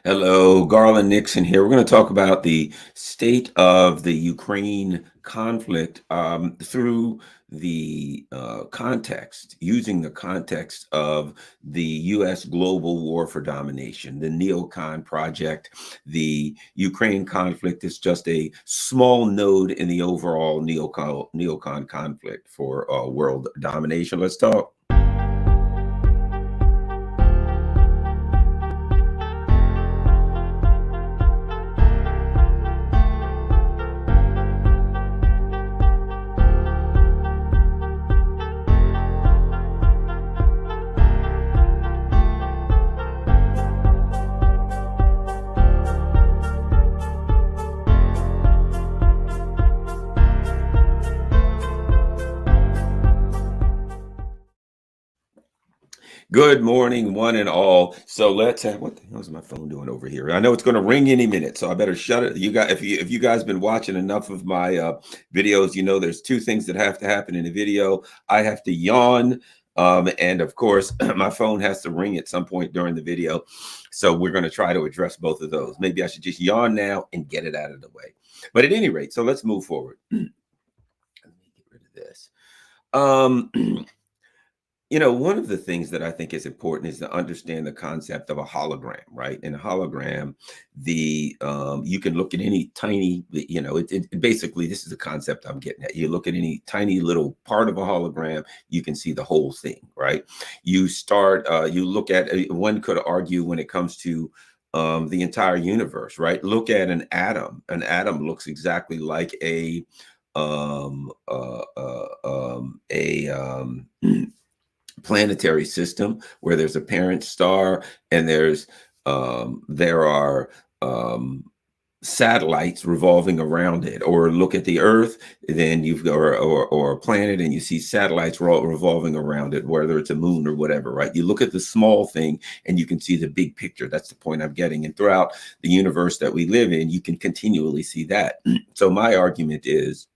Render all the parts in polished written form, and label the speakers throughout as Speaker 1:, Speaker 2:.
Speaker 1: Hello, Garland Nixon here. We're going to talk about the state of the Ukraine conflict through the context, using the context of the U.S. global war for domination, the Neocon project. The Ukraine conflict is just a small node in the overall neocon conflict for world domination. Let's talk. Good morning, one and all. So let's have, what the hell is my phone doing over here? I know it's going to ring any minute, so I better shut it. You got, if you guys been watching enough of my videos, you know there's two things that have to happen in a video. I have to yawn, and of course, my phone has to ring at some point during the video. So we're going to try to address both of those. Maybe I should just yawn now and get it out of the way. But at any rate, so let's move forward. Let me get rid of this. One of the things that I think is important is to understand the concept of a hologram, right? In a hologram, you can look at any tiny, basically this is the concept I'm getting at. You look at any tiny little part of a hologram, you can see the whole thing, right? You look at, one could argue when it comes to the entire universe, right? Look at an atom. An atom looks exactly like a planetary system where there's a parent star and there are satellites revolving around it. Or look at the Earth, then you've got or a planet and you see satellites revolving around it, whether it's a moon or whatever, right? You look at the small thing and you can see the big picture. That's the point I'm getting. And throughout the universe that we live in, you can continually see that. So my argument is,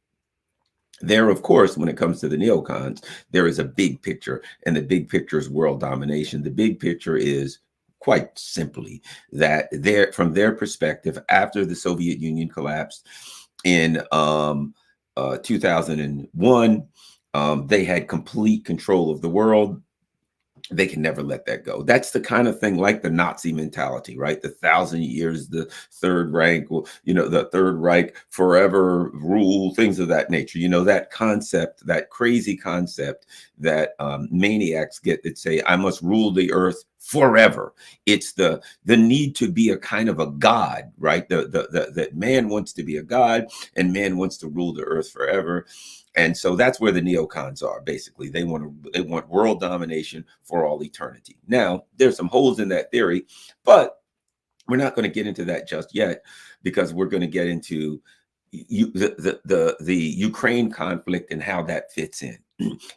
Speaker 1: there, of course, when it comes to the neocons, there is a big picture, and the big picture is world domination. The big picture is quite simply that from their perspective, after the Soviet Union collapsed in 2001, they had complete control of the world. They can never let that go. That's the kind of thing like the Nazi mentality, right? The 1,000 years, the Third Reich, the Third Reich forever rule, things of that nature. That concept, that crazy concept that maniacs get that say, I must rule the earth forever. It's the need to be a kind of a god, right? That man wants to be a god and man wants to rule the earth forever. And so that's where the neocons are. Basically, they want world domination for all eternity. Now, there's some holes in that theory, but we're not going to get into that just yet, because we're going to get into the Ukraine conflict and how that fits in.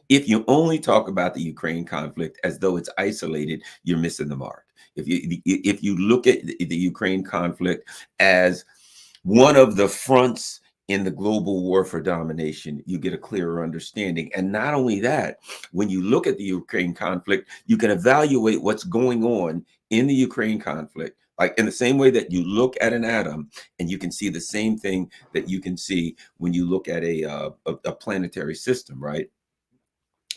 Speaker 1: If you only talk about the Ukraine conflict as though it's isolated, you're missing the mark. If you look at the Ukraine conflict as one of the fronts in the global war for domination, you get a clearer understanding. And not only that, when you look at the Ukraine conflict, you can evaluate what's going on in the Ukraine conflict, like in the same way that you look at an atom, and you can see the same thing that you can see when you look at a planetary system, right?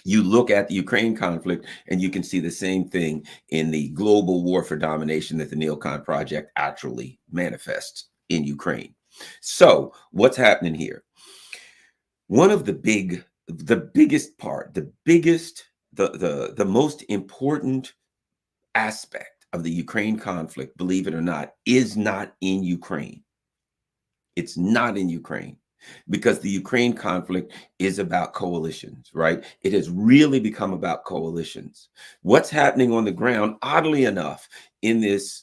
Speaker 1: You look at the Ukraine conflict and you can see the same thing in the global war for domination that the Neocon project actually manifests in Ukraine. So what's happening here? One of the biggest part, the most important aspect of the Ukraine conflict, believe it or not, is not in Ukraine. It's not in Ukraine, because the Ukraine conflict is about coalitions, right? It has really become about coalitions. What's happening on the ground, oddly enough, in this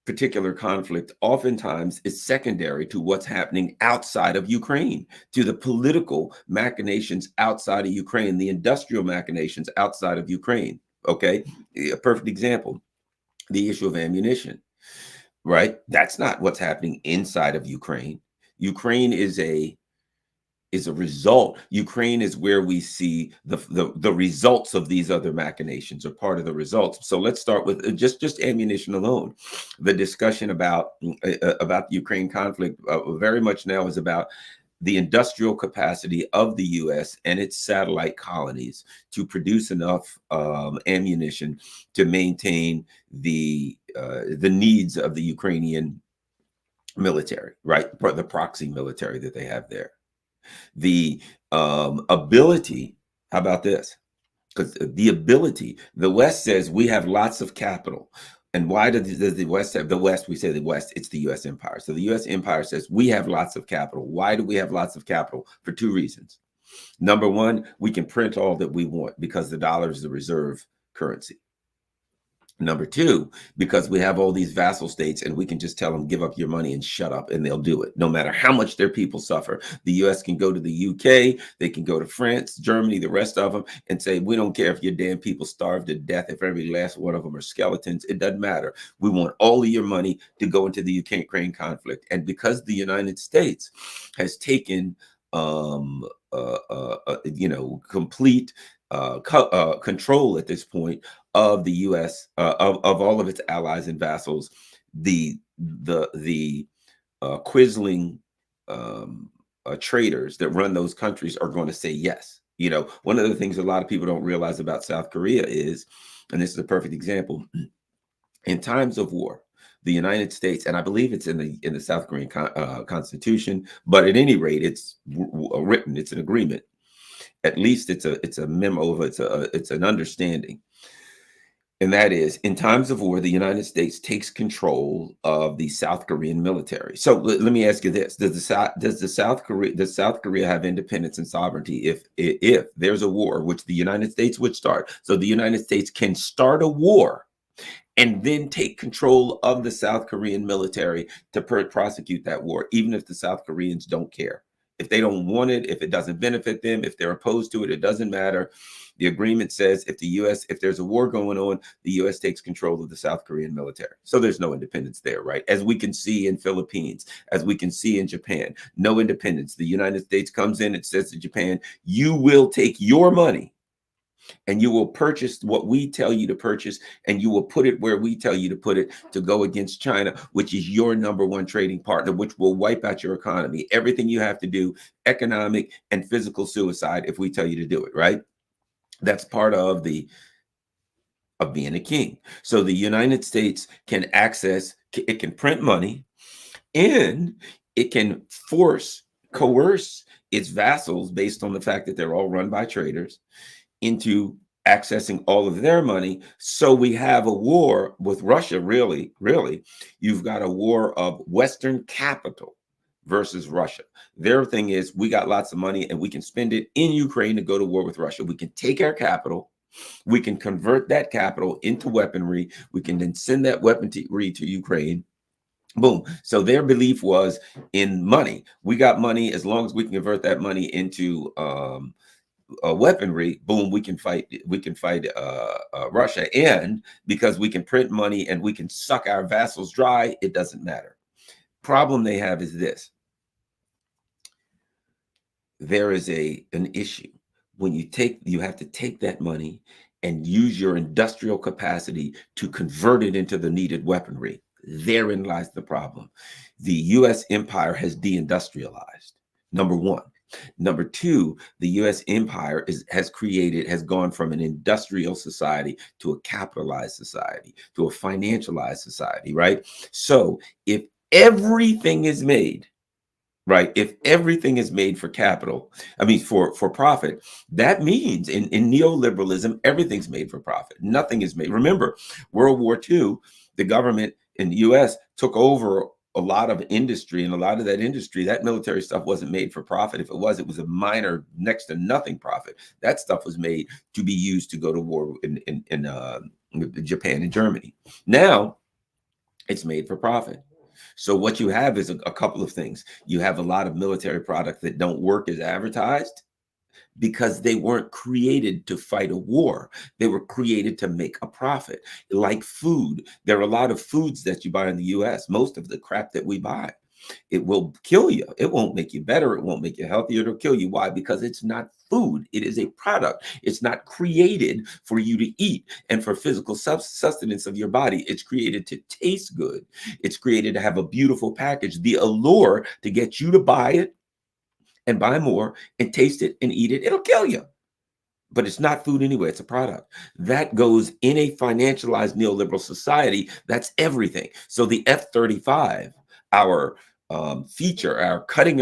Speaker 1: particular conflict, oftentimes is secondary to what's happening outside of Ukraine, to the political machinations outside of Ukraine, the industrial machinations outside of Ukraine. Okay, a perfect example, the issue of ammunition, right? That's not what's happening inside of Ukraine. Ukraine is a is a result. Ukraine is where we see the results of these other machinations, or part of the results. So let's start with just ammunition alone. The discussion about the Ukraine conflict very much now is about the industrial capacity of the U.S. and its satellite colonies to produce enough ammunition to maintain the needs of the Ukrainian military, right? The proxy military that they have there. The ability, how about this? Because the ability, the West says we have lots of capital. And why does the West have the West? We say the West, it's the US empire. So the US empire says we have lots of capital. Why do we have lots of capital? For two reasons. Number one, we can print all that we want because the dollar is the reserve currency. Number two, because we have all these vassal states and we can just tell them, give up your money and shut up, and they'll do it, no matter how much their people suffer. The US can go to the UK, they can go to France, Germany, the rest of them, and say, we don't care if your damn people starve to death, if every last one of them are skeletons, it doesn't matter. We want all of your money to go into the Ukraine conflict. And because the United States has taken complete control at this point of the U.S. Of all of its allies and vassals, the quisling traders that run those countries are going to say yes. You know, one of the things a lot of people don't realize about South Korea is, and this is a perfect example, in times of war, the United States, and I believe it's in the South Korean Constitution, but at any rate, it's written, it's an agreement. At least it's a memo, it's an understanding. And that is, in times of war, the United States takes control of the South Korean military. So let me ask you this: does South Korea have independence and sovereignty if there's a war, which the United States would start? So the United States can start a war and then take control of the South Korean military to prosecute that war, even if the South Koreans don't care. If they don't want it, if it doesn't benefit them, if they're opposed to it, it doesn't matter. The agreement says if there's a war going on, the U.S. takes control of the South Korean military. So there's no independence there, right? As we can see in Philippines, as we can see in Japan, no independence. The United States comes in and says to Japan, you will take your money and you will purchase what we tell you to purchase, and you will put it where we tell you to put it to go against China, which is your number one trading partner, which will wipe out your economy. Everything you have to do, economic and physical suicide, if we tell you to do it, right? That's part of being a king. So the United States can it can print money, and it can coerce its vassals based on the fact that they're all run by traders into accessing all of their money. So we have a war with Russia, really. You've got a war of Western capital versus Russia. Their thing is, we got lots of money and we can spend it in Ukraine to go to war with Russia. We can take our capital, we can convert that capital into weaponry, we can then send that weaponry to Ukraine. Boom. So their belief was in money. We got money, as long as we can convert that money into weaponry, boom, we can fight Russia. And because we can print money and we can suck our vassals dry, it doesn't matter. Problem they have is this: there is an issue when you have to take that money and use your industrial capacity to convert it into the needed weaponry. Therein lies the problem. The U.S. empire has deindustrialized, number one. Number two, the U.S. empire has gone from an industrial society to a capitalized society, to a financialized society, right? So if everything is made, right, if everything is made for capital, I mean, for profit, that means in neoliberalism, everything's made for profit. Nothing is made. Remember, World War II, the government in the U.S. took over a lot of industry, and a lot of that industry, that military stuff wasn't made for profit. If it was a minor, next to nothing profit. That stuff was made to be used to go to war in Japan and Germany. Now it's made for profit. So what you have is a couple of things. You have a lot of military products that don't work as advertised, because they weren't created to fight a war. They were created to make a profit. Like food, there are a lot of foods that you buy in the US, most of the crap that we buy. It will kill you. It won't make you better. It won't make you healthier. It'll kill you. Why? Because it's not food. It is a product. It's not created for you to eat and for physical sustenance of your body. It's created to taste good. It's created to have a beautiful package. The allure to get you to buy it and buy more and taste it and eat it, it'll kill you. But it's not food anyway, it's a product. That goes in a financialized neoliberal society, that's everything. So the F-35, our feature, our cutting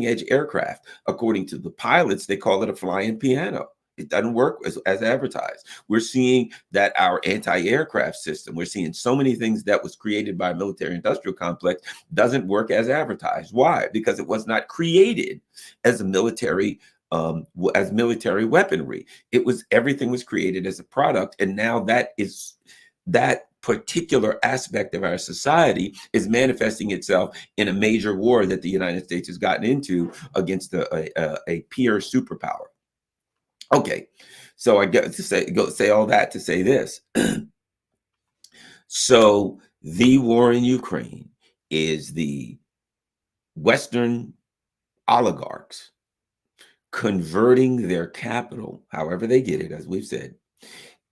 Speaker 1: edge aircraft, according to the pilots, they call it a flying piano. It doesn't work as advertised. We're seeing that our anti-aircraft system, we're seeing so many things that was created by a military industrial complex doesn't work as advertised. Why? Because it was not created as a military weaponry. It was, everything was created as a product, and now that particular aspect of our society is manifesting itself in a major war that the United States has gotten into against a peer superpower. Okay, so I get to say all that to say this. So the war in Ukraine is the Western oligarchs converting their capital, however they get it, as we've said,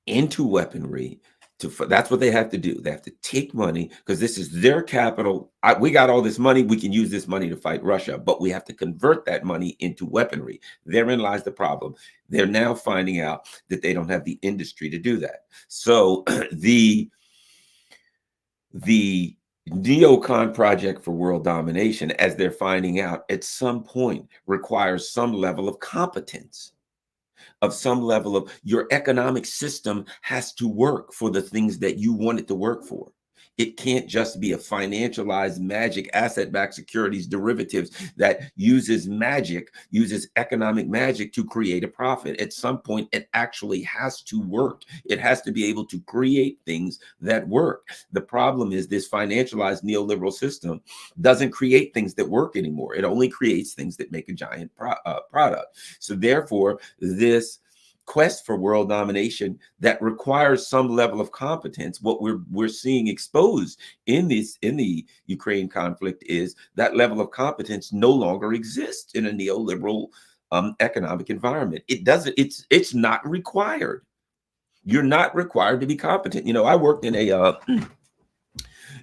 Speaker 1: into weaponry. That's what they have to do. They have to take money because this is their capital. We got all this money. We can use this money to fight Russia, but we have to convert that money into weaponry. Therein lies the problem. They're now finding out that they don't have the industry to do that. So the Neocon project for world domination, as they're finding out, at some point requires some level of competence, of some level of, your economic system has to work for the things that you want it to work for. It can't just be a financialized magic asset-backed securities derivatives that uses economic magic to create a profit. At some point, it actually has to work. It has to be able to create things that work. The problem is this financialized neoliberal system doesn't create things that work anymore. It only creates things that make a giant product. So therefore, this quest for world domination that requires some level of competence, what we're seeing exposed in the Ukraine conflict is that level of competence no longer exists in a neoliberal economic environment. It doesn't, it's not required. You're not required to be competent. You know, I worked in a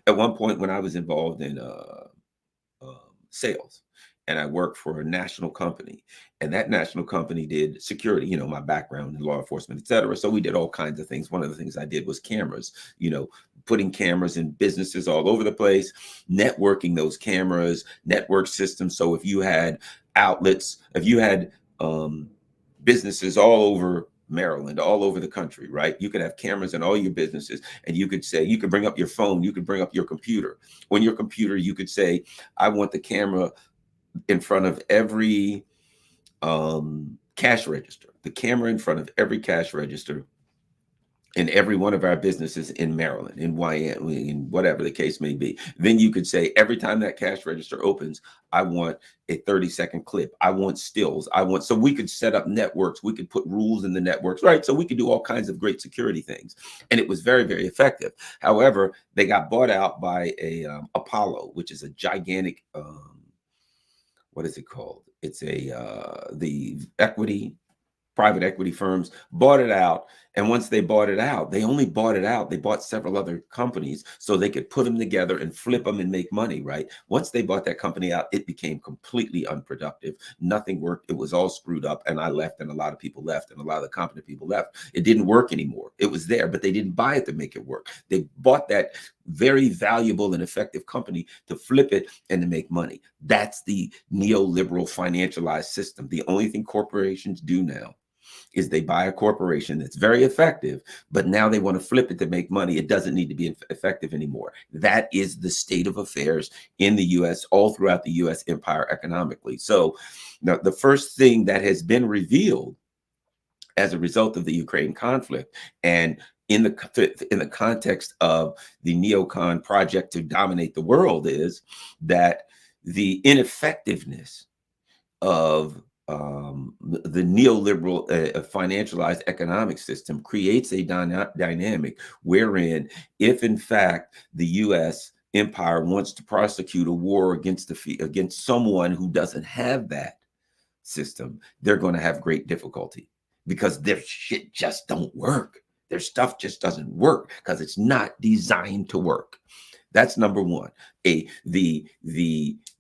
Speaker 1: at one point when I was involved in sales, and I worked for a national company, and that national company did security, you know, my background in law enforcement, et cetera. So we did all kinds of things. One of the things I did was cameras, you know, putting cameras in businesses all over the place, networking those cameras, network systems. So if you had outlets, if you had businesses all over Maryland, all over the country, right? You could have cameras in all your businesses, and you could say, you could bring up your phone, you could bring up your computer. On your computer, you could say, I want the camera in front of every cash register, the camera in front of every cash register in every one of our businesses in Maryland, in Wyoming, in whatever the case may be. Then you could say, every time that cash register opens, I want a 30-second clip. I want stills. So we could set up networks. We could put rules in the networks, right? So we could do all kinds of great security things. And it was very, very effective. However, they got bought out by Apollo, which is a gigantic, what is it called? It's the private equity firms bought it out. And once they bought it out, they only bought it out. They bought several other companies so they could put them together and flip them and make money, right? Once they bought that company out, it became completely unproductive. Nothing worked. It was all screwed up. And I left, and a lot of people left, and a lot of the competent people left. It didn't work anymore. It was there, but they didn't buy it to make it work. They bought that very valuable and effective company to flip it and to make money. That's the neoliberal financialized system. The only thing corporations do now is they buy a corporation that's very effective, but now they want to flip it to make money. It doesn't need to be effective anymore. That is the state of affairs in the U.S., all throughout the U.S. empire economically. So now the first thing that has been revealed as a result of the Ukraine conflict, and in the context of the Neocon project to dominate the world, is that the ineffectiveness of the neoliberal financialized economic system creates a dynamic wherein, if in fact the U.S. empire wants to prosecute a war against someone who doesn't have that system, they're going to have great difficulty because their shit just don't work. Their stuff just doesn't work because it's not designed to work. That's number one. The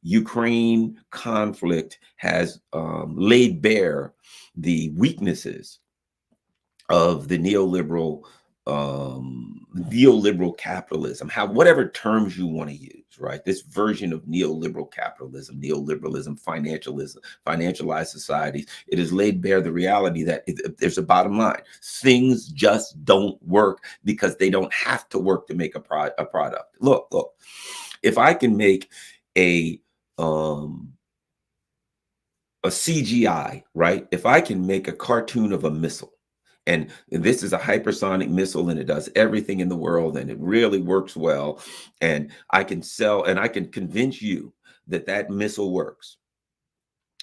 Speaker 1: Ukraine conflict has laid bare the weaknesses of the neoliberal capitalism, whatever terms you want to use, right? This version of neoliberalism, financialized societies, it has laid bare the reality that there's a bottom line. Things just don't work because they don't have to work to make a product. Look, if I can make a CGI, right? If I can make a cartoon of a missile, and this is a hypersonic missile and it does everything in the world and it really works well, and I can convince you that that missile works,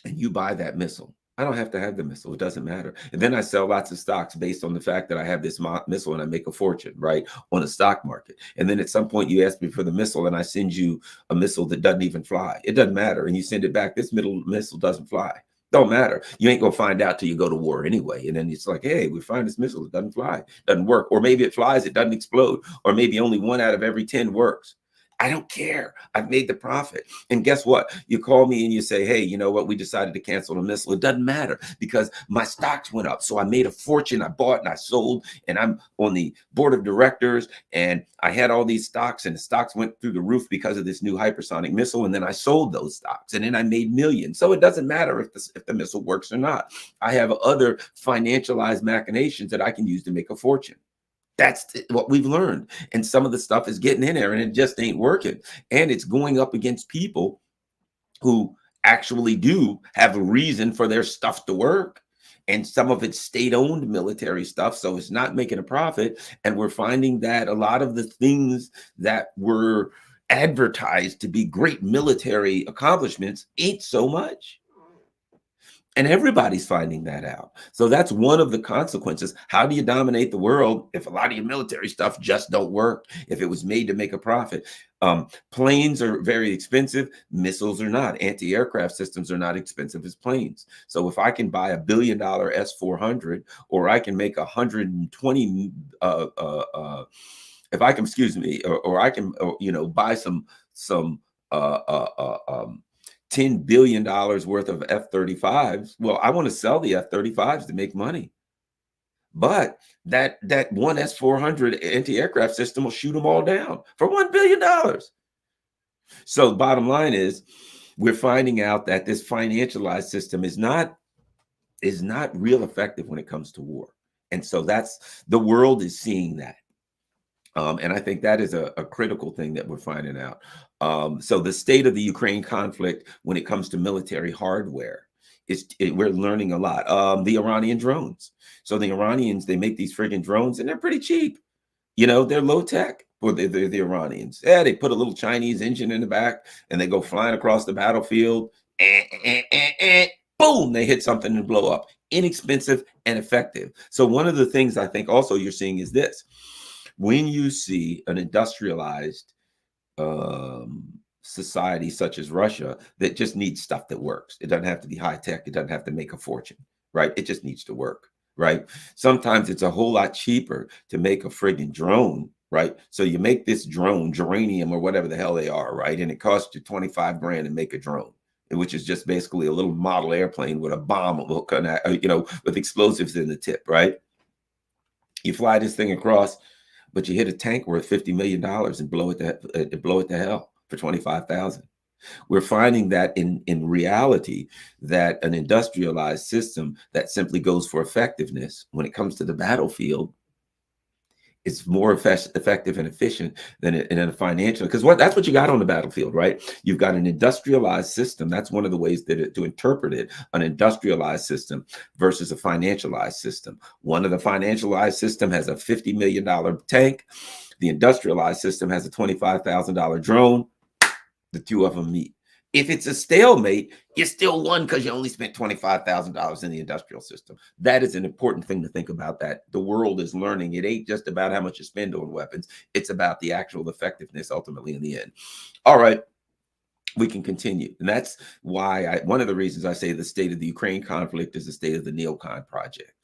Speaker 1: and you buy that missile. I don't have to have the missile. It doesn't matter. And then I sell lots of stocks based on the fact that I have this missile and I make a fortune, right, on the stock market. And then at some point you ask me for the missile and I send you a missile that doesn't even fly. It doesn't matter. And you send it back. This missile doesn't fly. Don't matter. You ain't going to find out till you go to war anyway. And then it's like, hey, we find this missile. It doesn't fly. Doesn't work. Or maybe it flies. It doesn't explode. Or maybe only 1 out of every 10 works. I don't care. I've made the profit. And guess what? You call me and you say, hey, you know what? We decided to cancel the missile. It doesn't matter because my stocks went up. So I made a fortune. I bought and I sold, and I'm on the board of directors, and I had all these stocks, and the stocks went through the roof because of this new hypersonic missile. And then I sold those stocks, and then I made millions. So it doesn't matter if the missile works or not. I have other financialized machinations that I can use to make a fortune. That's what we've learned. And some of the stuff is getting in there and it just ain't working. And it's going up against people who actually do have a reason for their stuff to work. And some of it's state-owned military stuff, so it's not making a profit. And we're finding that a lot of the things that were advertised to be great military accomplishments ain't so much. And everybody's finding that out. So that's one of the consequences. How do you dominate the world if a lot of your military stuff just don't work, if it was made to make a profit? Planes are very expensive. Missiles are not. Anti-aircraft systems are not expensive as planes. So if I can buy $1 billion S-400, or I can make 120, if I can, excuse me, or I can, buy some $10 billion worth of F-35s. Well, I want to sell the F-35s to make money. But that one S-400 anti-aircraft system will shoot them all down for $1 billion. So the bottom line is, we're finding out that this financialized system is not real effective when it comes to war. And so the world is seeing that. And I think that is a critical thing that we're finding out. So the state of the Ukraine conflict when it comes to military hardware, we're learning a lot. The Iranian drones. So the Iranians, they make these friggin' drones and they're pretty cheap. They're low tech. Well, they're the Iranians. Yeah, they put a little Chinese engine in the back and they go flying across the battlefield. Boom, they hit something and blow up. Inexpensive and effective. So one of the things I think also you're seeing is this. When you see an industrialized society such as Russia that just needs stuff that works, it doesn't have to be high tech, it doesn't have to make a fortune, right? It just needs to work, right? Sometimes it's a whole lot cheaper to make a friggin' drone, right? So you make this drone, geranium or whatever the hell they are, right? And it costs you 25 grand to make a drone, which is just basically a little model airplane with a bomb, with explosives in the tip, right? You fly this thing across, but you hit a tank worth $50 million and blow it to hell for 25,000. We're finding that in reality, that an industrialized system that simply goes for effectiveness when it comes to the battlefield, it's more effective and efficient than in a financial, because that's what you got on the battlefield, right? You've got an industrialized system. That's one of the ways to interpret it, an industrialized system versus a financialized system. One of the financialized system has a $50 million tank. The industrialized system has a $25,000 drone. The two of them meet. If it's a stalemate, you still won because you only spent $25,000 in the industrial system. That is an important thing to think about, that the world is learning. It ain't just about how much you spend on weapons. It's about the actual effectiveness ultimately in the end. All right. We can continue. And that's why one of the reasons I say the state of the Ukraine conflict is the state of the Neocon project.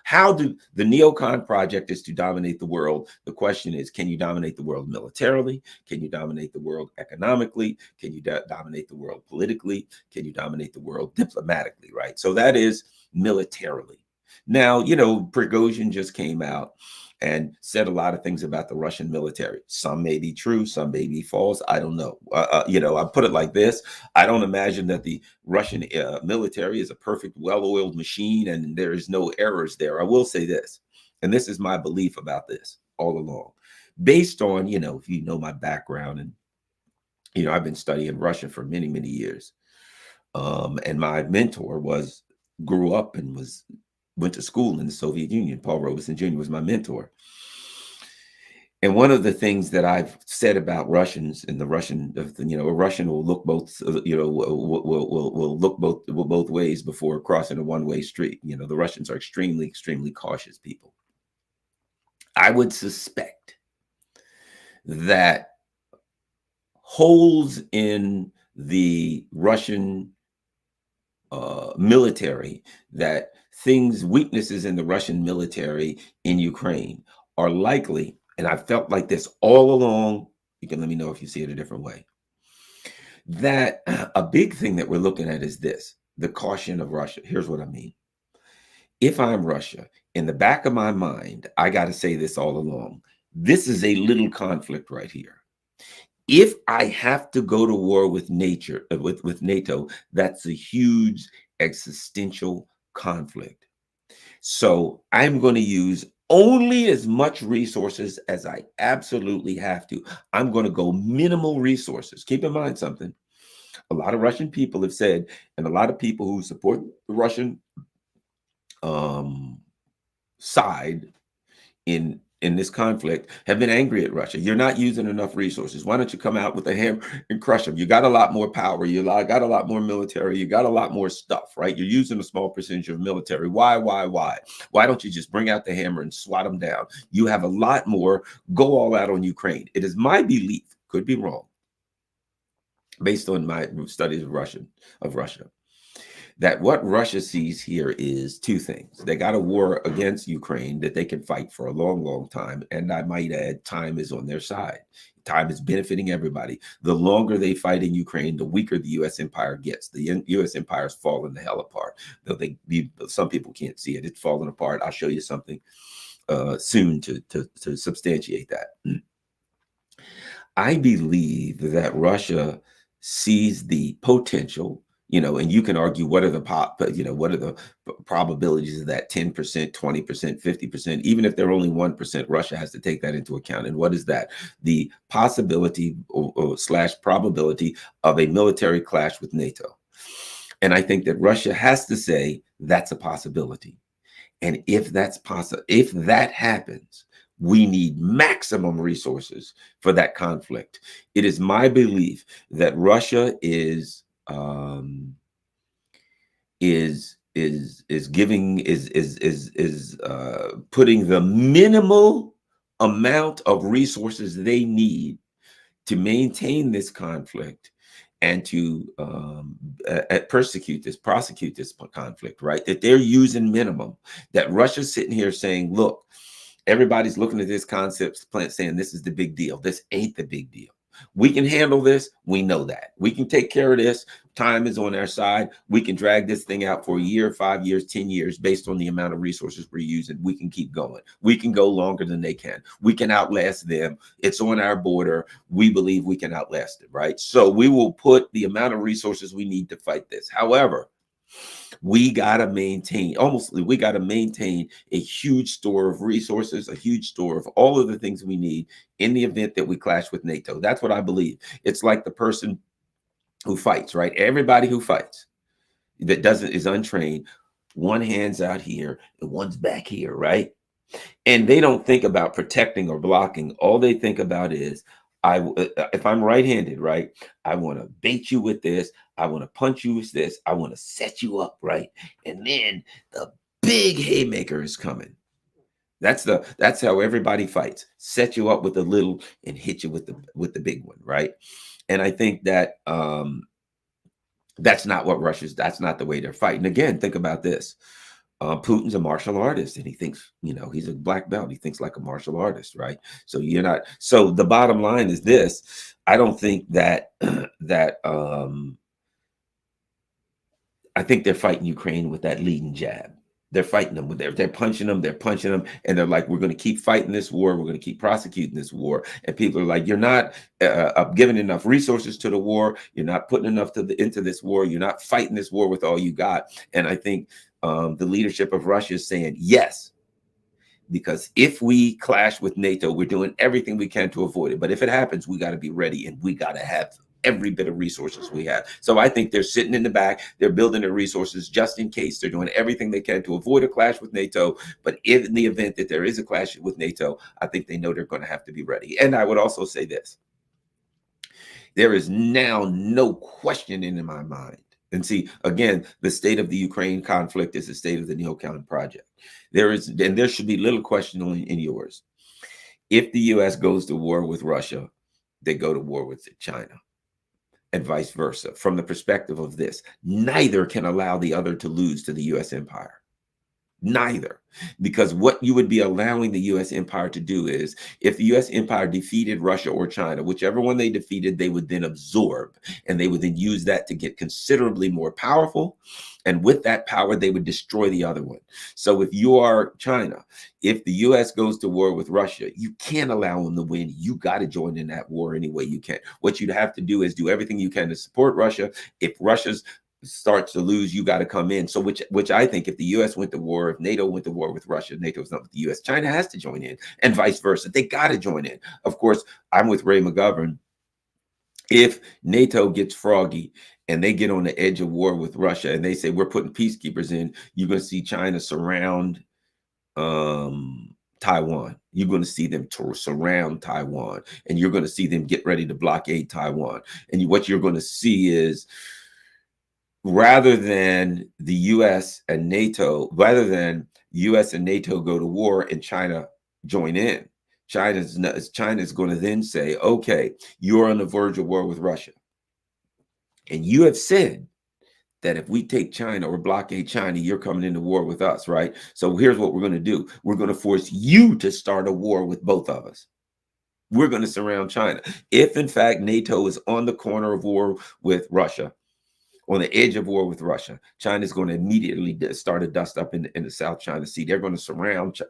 Speaker 1: How do the Neocon project is to dominate the world. The question is, can you dominate the world militarily? Can you dominate the world economically? Can you dominate the world politically? Can you dominate the world diplomatically, right? So that is militarily. Now, Prigozhin just came out and said a lot of things about the Russian military. Some may be true, some may be false. I don't know. I put it like this. I don't imagine that the Russian military is a perfect, well-oiled machine and there is no errors there. I will say this, and this is my belief about this all along, based on, if you know my background, and, I've been studying Russian for many, many years. And my mentor grew up and went to school in the Soviet Union. Paul Robeson Jr. was my mentor. And one of the things that I've said about Russians and a Russian will look both, will look both ways before crossing a one-way street. The Russians are extremely, extremely cautious people. I would suspect that holes in the Russian military, that weaknesses in the Russian military in Ukraine are likely, and I've felt like this all along, you can let me know if you see it a different way, that a big thing that we're looking at is this, the caution of Russia. Here's what I mean. If I'm Russia, in the back of my mind, I got to say this all along, this is a little conflict right here. If I have to go to war with with NATO, that's a huge existential conflict. So I'm going to use only as much resources as I absolutely have to. I'm going to go minimal resources. Keep in mind something. A lot of Russian people have said, and a lot of people who support the Russian side in this conflict have been angry at Russia. You're not using enough resources. Why don't you come out with a hammer and crush them? You got a lot more power. You got a lot more military. You got a lot more stuff, right? You're using a small percentage of military. Why? Why don't you just bring out the hammer and swat them down? You have a lot more. Go all out on Ukraine. It is my belief, could be wrong, based on my studies of Russia, that what Russia sees here is two things. They got a war against Ukraine that they can fight for a long, long time. And I might add, time is on their side. Time is benefiting everybody. The longer they fight in Ukraine, the weaker the U.S. empire gets. The U.S. empire is falling the hell apart. Though some people can't see it. It's falling apart. I'll show you something soon to substantiate that. I believe that Russia sees the potential, and you can argue what are the probabilities of that 10%, 20%, 50%, even if they're only 1%, Russia has to take that into account. And what is that? The possibility or / probability of a military clash with NATO. And I think that Russia has to say that's a possibility. And if that happens, we need maximum resources for that conflict. It is my belief that Russia is putting the minimal amount of resources they need to maintain this conflict and to prosecute this conflict, right? That they're using minimum. That Russia's sitting here saying, look, everybody's looking at this concept plan saying this is the big deal. This ain't the big deal. We can handle this. We know that. We can take care of this. Time is on our side. We can drag this thing out for a year, 5 years, 10 years, based on the amount of resources we're using. We can keep going. We can go longer than they can. We can outlast them. It's on our border. We believe we can outlast it, right? So we will put the amount of resources we need to fight this. However, we got to maintain a huge store of resources, a huge store of all of the things we need in the event that we clash with NATO. That's what I believe. It's like the person who fights, right? Everybody who fights that is untrained, one hand's out here and one's back here, right? And they don't think about protecting or blocking. All they think about is, if I'm right-handed, right, I want to bait you with this. I want to punch you with this. I want to set you up, right, and then the big haymaker is coming. That's how everybody fights. Set you up with a little and hit you with the big one, right? And I think that that's not what that's not the way they're fighting. Again, think about this. Putin's a martial artist, and he thinks, he's a black belt. He thinks like a martial artist, right? So you're not. So the bottom line is this: I don't think that that I think they're fighting Ukraine with that leading jab. They're fighting them with they're punching them, and they're like, we're going to keep fighting this war. We're going to keep prosecuting this war. And people are like, you're not giving enough resources to the war. You're not putting enough into this war. You're not fighting this war with all you got. And I think the leadership of Russia is saying yes, because if we clash with NATO, we're doing everything we can to avoid it. But if it happens, we got to be ready, and we got to have every bit of resources we have. So I think they're sitting in the back, they're building their resources just in case. They're doing everything they can to avoid a clash with NATO. But if in the event that there is a clash with NATO, I think they know they're going to have to be ready. And I would also say this: there is now no question in my mind. And see, again, the state of the Ukraine conflict is the state of the Neocon project. There should be little question in yours. If the U.S. goes to war with Russia, they go to war with China, and vice versa. From the perspective of this, neither can allow the other to lose to the U.S. empire. Neither. Because what you would be allowing the U.S. empire to do is, if the U.S. empire defeated Russia or China, whichever one they defeated, they would then absorb, and they would then use that to get considerably more powerful. And with that power, they would destroy the other one. So if you are China, if the U.S. goes to war with Russia, you can't allow them to win. You got to join in that war any way you can. What you'd have to do is do everything you can to support Russia. If Russia's starts to lose, you got to come in. So which I think, if the U.S. went to war, if NATO went to war with Russia, NATO's not with the U.S., China has to join in, and vice versa. They got to join in. Of course, I'm with Ray McGovern. If NATO gets froggy and they get on the edge of war with Russia and they say, we're putting peacekeepers in, you're going to see China surround Taiwan. You're going to see them surround Taiwan, and you're going to see them get ready to blockade Taiwan. And what you're going to see is, rather than the U.S. and NATO go to war and China join in, China's going to then say, okay, you're on the verge of war with Russia, and you have said that if we take China or blockade China, you're coming into war with us, right? So here's what we're going to do. We're going to force you to start a war with both of us. We're going to surround China. If, in fact, NATO is on the corner of war with Russia, on the edge of war with Russia, China's going to immediately start a dust up in the South China Sea. They're going to surround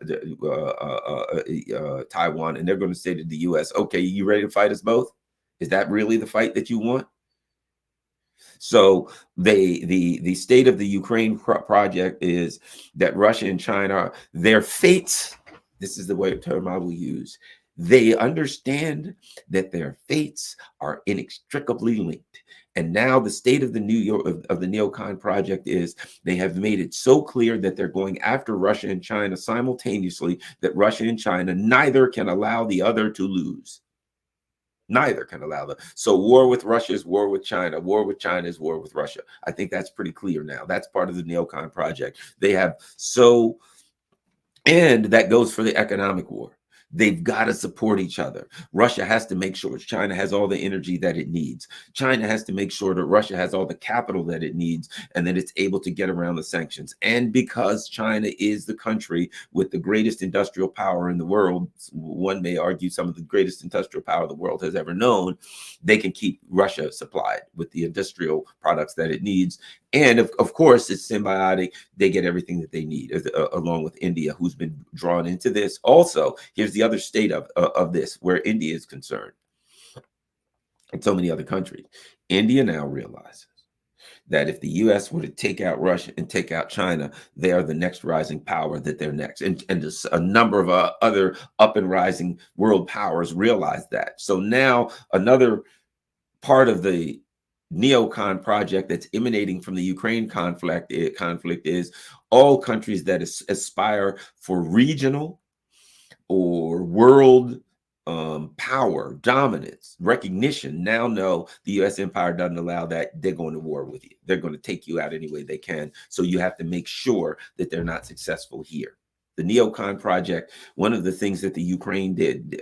Speaker 1: Taiwan, and they're going to say to the U.S., okay, you ready to fight us both? Is that really the fight that you want? So the state of the Ukraine project is that Russia and China, their fates, this is the term I will use, they understand that their fates are inextricably linked. And now the state of the Neocon project is, they have made it so clear that they're going after Russia and China simultaneously, that Russia and China neither can allow the other to lose. Neither can allow them. So war with Russia is war with China. War with China is war with Russia. I think that's pretty clear now. That's part of the Neocon project. They have and that goes for the economic war. They've got to support each other. Russia has to make sure China has all the energy that it needs. China has to make sure that Russia has all the capital that it needs, and that it's able to get around the sanctions. And because China is the country with the greatest industrial power in the world, one may argue some of the greatest industrial power the world has ever known, they can keep Russia supplied with the industrial products that it needs. And of course, it's symbiotic. They get everything that they need, along with India, who's been drawn into this. Also, here's the other state of this, where India is concerned, and so many other countries. India now realizes that if the U.S. were to take out Russia and take out China, they are the next rising power, that they're next. And just a number of other up and rising world powers realize that. So now another part of the Neocon project that's emanating from the Ukraine conflict is all countries that aspire for regional or world power, dominance, recognition. Now know the U.S. empire doesn't allow that. They're going to war with you. They're going to take you out any way they can. So you have to make sure that they're not successful here. The Neocon project, one of the things that the Ukraine did,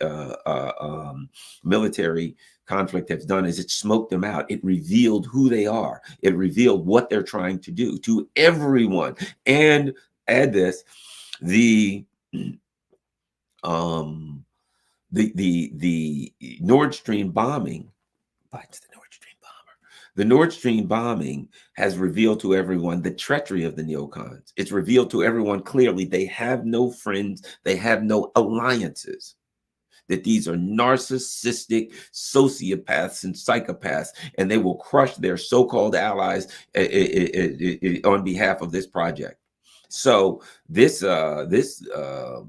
Speaker 1: military conflict has done, is it smoked them out. It revealed who they are. It revealed what they're trying to do to everyone. And add this, the Nord Stream bombing, Biden's the Nord Stream bomber. The Nord Stream bombing has revealed to everyone the treachery of the neocons. It's revealed to everyone clearly they have no friends, they have no alliances. That these are narcissistic sociopaths and psychopaths, and they will crush their so-called allies on behalf of this project. So this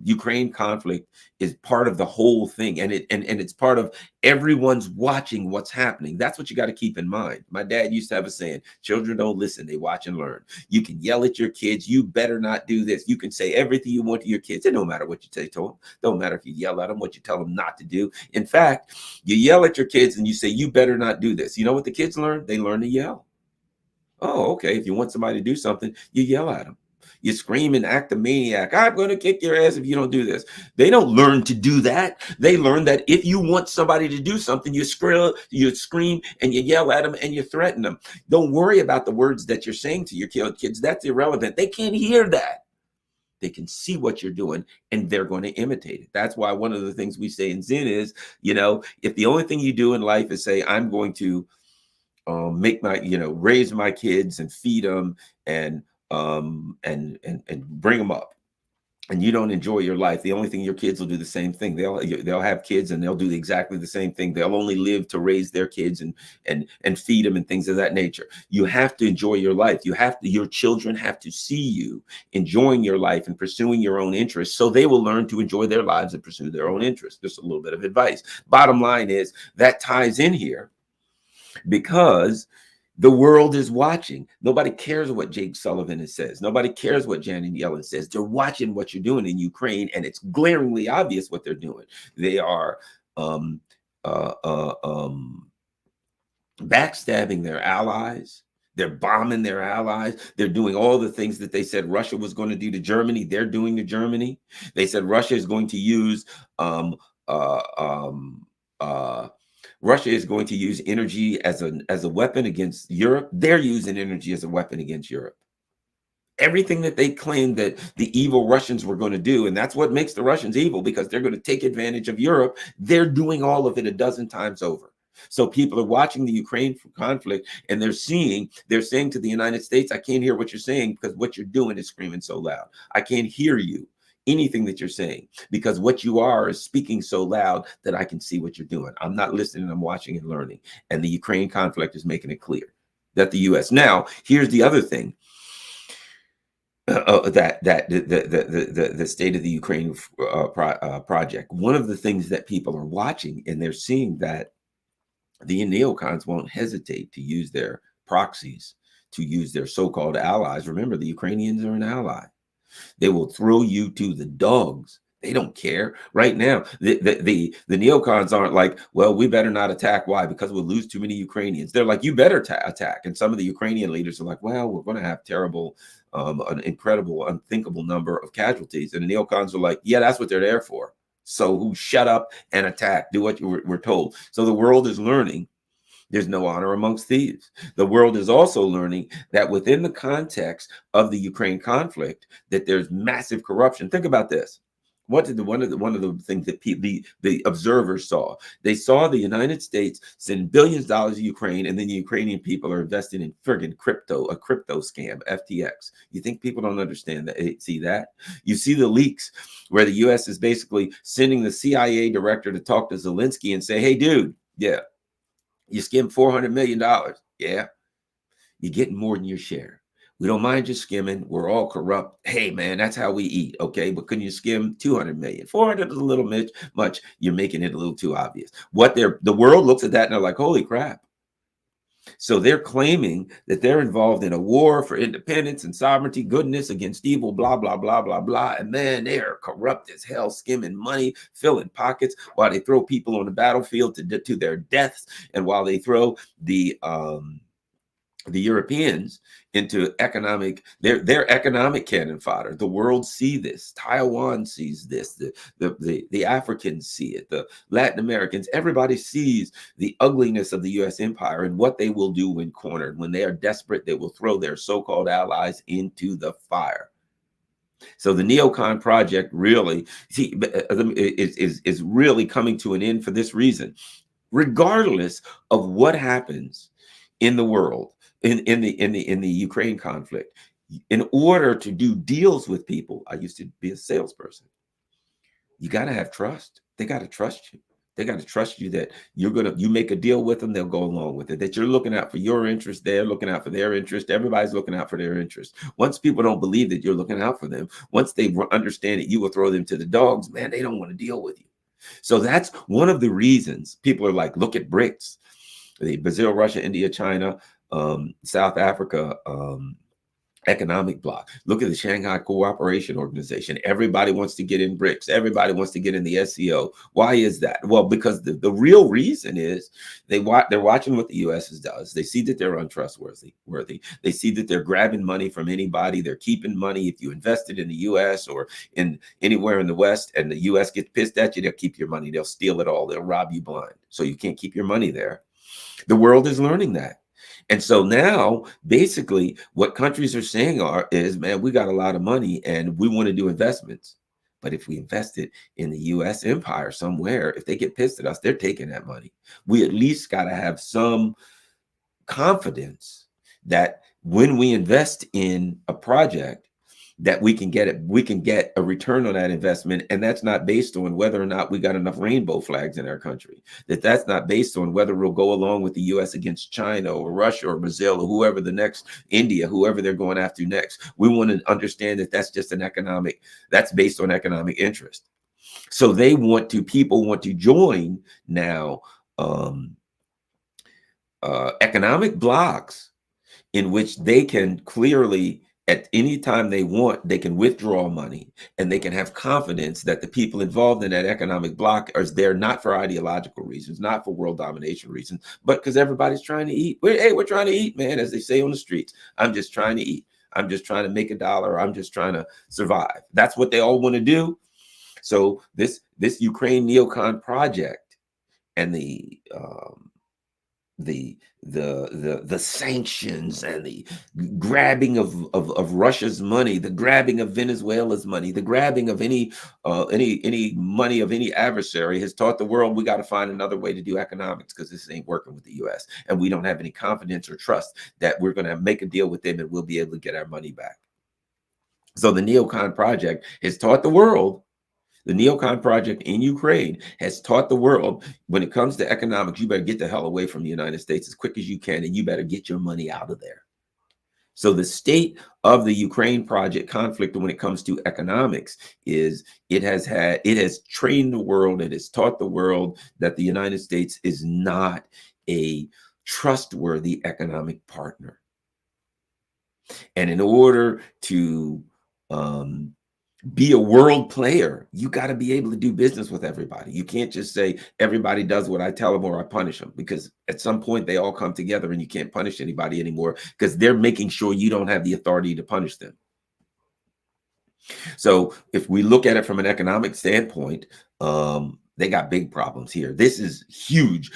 Speaker 1: Ukraine conflict is part of the whole thing, and it's part of everyone's watching what's happening. That's what you got to keep in mind. My dad used to have a saying: children don't listen, they watch and learn. You can yell at your kids, you better not do this. You can say everything you want to your kids. It don't matter what you say to them. Don't matter if you yell at them, what you tell them not to do. In fact, you yell at your kids and you say, you better not do this. You know what the kids learn? They learn to yell. Oh, okay. If you want somebody to do something, you yell at them. You scream and act a maniac. I'm going to kick your ass if you don't do this. They don't learn to do that. They learn that if you want somebody to do something, you scream and you yell at them and you threaten them. Don't worry about the words that you're saying to your kids. That's irrelevant. They can't hear that. They can see what you're doing and they're going to imitate it. That's why one of the things we say in Zen is, if the only thing you do in life is say, I'm going to make my, raise my kids and feed them and bring them up, and you don't enjoy your life, the only thing, your kids will do the same thing. They'll have kids and they'll do exactly the same thing. They'll only live to raise their kids and feed them and things of that nature. You have to enjoy your life. Your children have to see you enjoying your life and pursuing your own interests, so they will learn to enjoy their lives and pursue their own interests. Just a little bit of advice. Bottom line is that ties in here because the world is watching. Nobody cares what Jake Sullivan says. Nobody cares what Janet Yellen says. They're watching what you're doing in Ukraine, and it's glaringly obvious what they're doing. They are backstabbing their allies. They're bombing their allies. They're doing all the things that they said Russia was going to do to Germany. They're doing to Germany. They said Russia is going to use Russia is going to use energy as a weapon against Europe. They're using energy as a weapon against Europe. Everything that they claimed that the evil Russians were going to do, and that's what makes the Russians evil, because they're going to take advantage of Europe. They're doing all of it a dozen times over. So people are watching the Ukraine conflict and they're saying to the United States, I can't hear what you're saying because what you're doing is screaming so loud. I can't hear you. Anything that you're saying, because what you are is speaking so loud that I can see what you're doing. I'm not listening, I'm watching and learning. And the Ukraine conflict is making it clear that the U.S. Now, here's the other thing, that the state of the Ukraine project. One of the things that people are watching, and they're seeing that the neocons won't hesitate to use their proxies, to use their so-called allies. Remember, the Ukrainians are an ally. They will throw you to the dogs. They don't care. Right now, the neocons aren't like, well, we better not attack. Why? Because we'll lose too many Ukrainians. They're like, you better attack. And some of the Ukrainian leaders are like, well, we're going to have terrible, an incredible, unthinkable number of casualties. And the neocons are like, yeah, that's what they're there for. So shut up and attack. Do what we're told. So the world is learning there's no honor amongst thieves. The world is also learning that within the context of the Ukraine conflict, that there's massive corruption. Think about this. What did one of the things that the observers saw? They saw the United States send billions of dollars to Ukraine, and then the Ukrainian people are investing in friggin' crypto, a crypto scam, FTX. You think people don't understand that? See that? You see the leaks where the U.S. is basically sending the CIA director to talk to Zelensky and say, hey, dude, yeah, you skimmed $400 million. Yeah, you're getting more than your share. We don't mind you skimming. We're all corrupt. Hey, man, that's how we eat. Okay, but couldn't you skim 200 million? 400 is a little much. You're making it a little too obvious. The world looks at that and they're like, holy crap. So they're claiming that they're involved in a war for independence and sovereignty, goodness against evil, blah, blah, blah, blah, blah. And man, they are corrupt as hell, skimming money, filling pockets while they throw people on the battlefield to their deaths. And while they throw the Europeans into their economic cannon fodder. The world see this. Taiwan sees this. The Africans see it. The Latin Americans. Everybody sees the ugliness of the U.S. empire and what they will do when cornered. When they are desperate, they will throw their so-called allies into the fire. So the Neocon project really is really coming to an end for this reason. Regardless of what happens in the world, in the Ukraine conflict, in order to do deals with people, I used to be a salesperson. You got to have trust. They got to trust you. They got to trust you that you make a deal with them, they'll go along with it. That you're looking out for your interest, they're looking out for their interest. Everybody's looking out for their interest. Once people don't believe that you're looking out for them, once they understand that you will throw them to the dogs, man, they don't want to deal with you. So that's one of the reasons people are like, look at BRICS, the Brazil, Russia, India, China, South Africa, economic bloc. Look at the Shanghai Cooperation Organization. Everybody wants to get in BRICS. Everybody wants to get in the SCO. Why is that? Well, because the real reason is they're watching what the U.S. does. They see that they're untrustworthy. They see that they're grabbing money from anybody. They're keeping money. If you invested in the U.S. or in anywhere in the West and the U.S. gets pissed at you, they'll keep your money. They'll steal it all. They'll rob you blind. So you can't keep your money there. The world is learning that. And so now, basically, what countries are saying is, man, we got a lot of money and we want to do investments. But if we invest it in the U.S. empire somewhere, if they get pissed at us, they're taking that money. We at least got to have some confidence that when we invest in a project, that we can get a return on that investment. And that's not based on whether or not we got enough rainbow flags in our country. That's not based on whether we'll go along with the U.S. against China or Russia or Brazil or whoever the next, India, whoever they're going after next. We want to understand that that's just that's based on economic interest. So people want to join now economic blocs in which they can clearly, at any time they want, they can withdraw money and they can have confidence that the people involved in that economic bloc are there not for ideological reasons, not for world domination reasons, but because everybody's trying to eat. We're trying to eat, man, as they say on the streets. I'm just trying to eat. I'm just trying to make a dollar. I'm just trying to survive. That's what they all want to do. So this Ukraine Neocon project and the sanctions and the grabbing of Russia's money, the grabbing of Venezuela's money, the grabbing of any money of any adversary has taught the world we got to find another way to do economics because this ain't working with the U.S. and we don't have any confidence or trust that we're going to make a deal with them and we'll be able to get our money back. So the Neocon project has taught the world. The Neocon project in Ukraine has taught the world when it comes to economics, you better get the hell away from the United States as quick as you can, and you better get your money out of there. So the state of the Ukraine project conflict when it comes to economics is it has trained the world, it has taught the world that the United States is not a trustworthy economic partner. And in order to be a world player, you got to be able to do business with everybody. You can't just say everybody does what I tell them or I punish them, because at some point they all come together and you can't punish anybody anymore because they're making sure you don't have the authority to punish them. So if we look at it from an economic standpoint, they got big problems here. This is huge.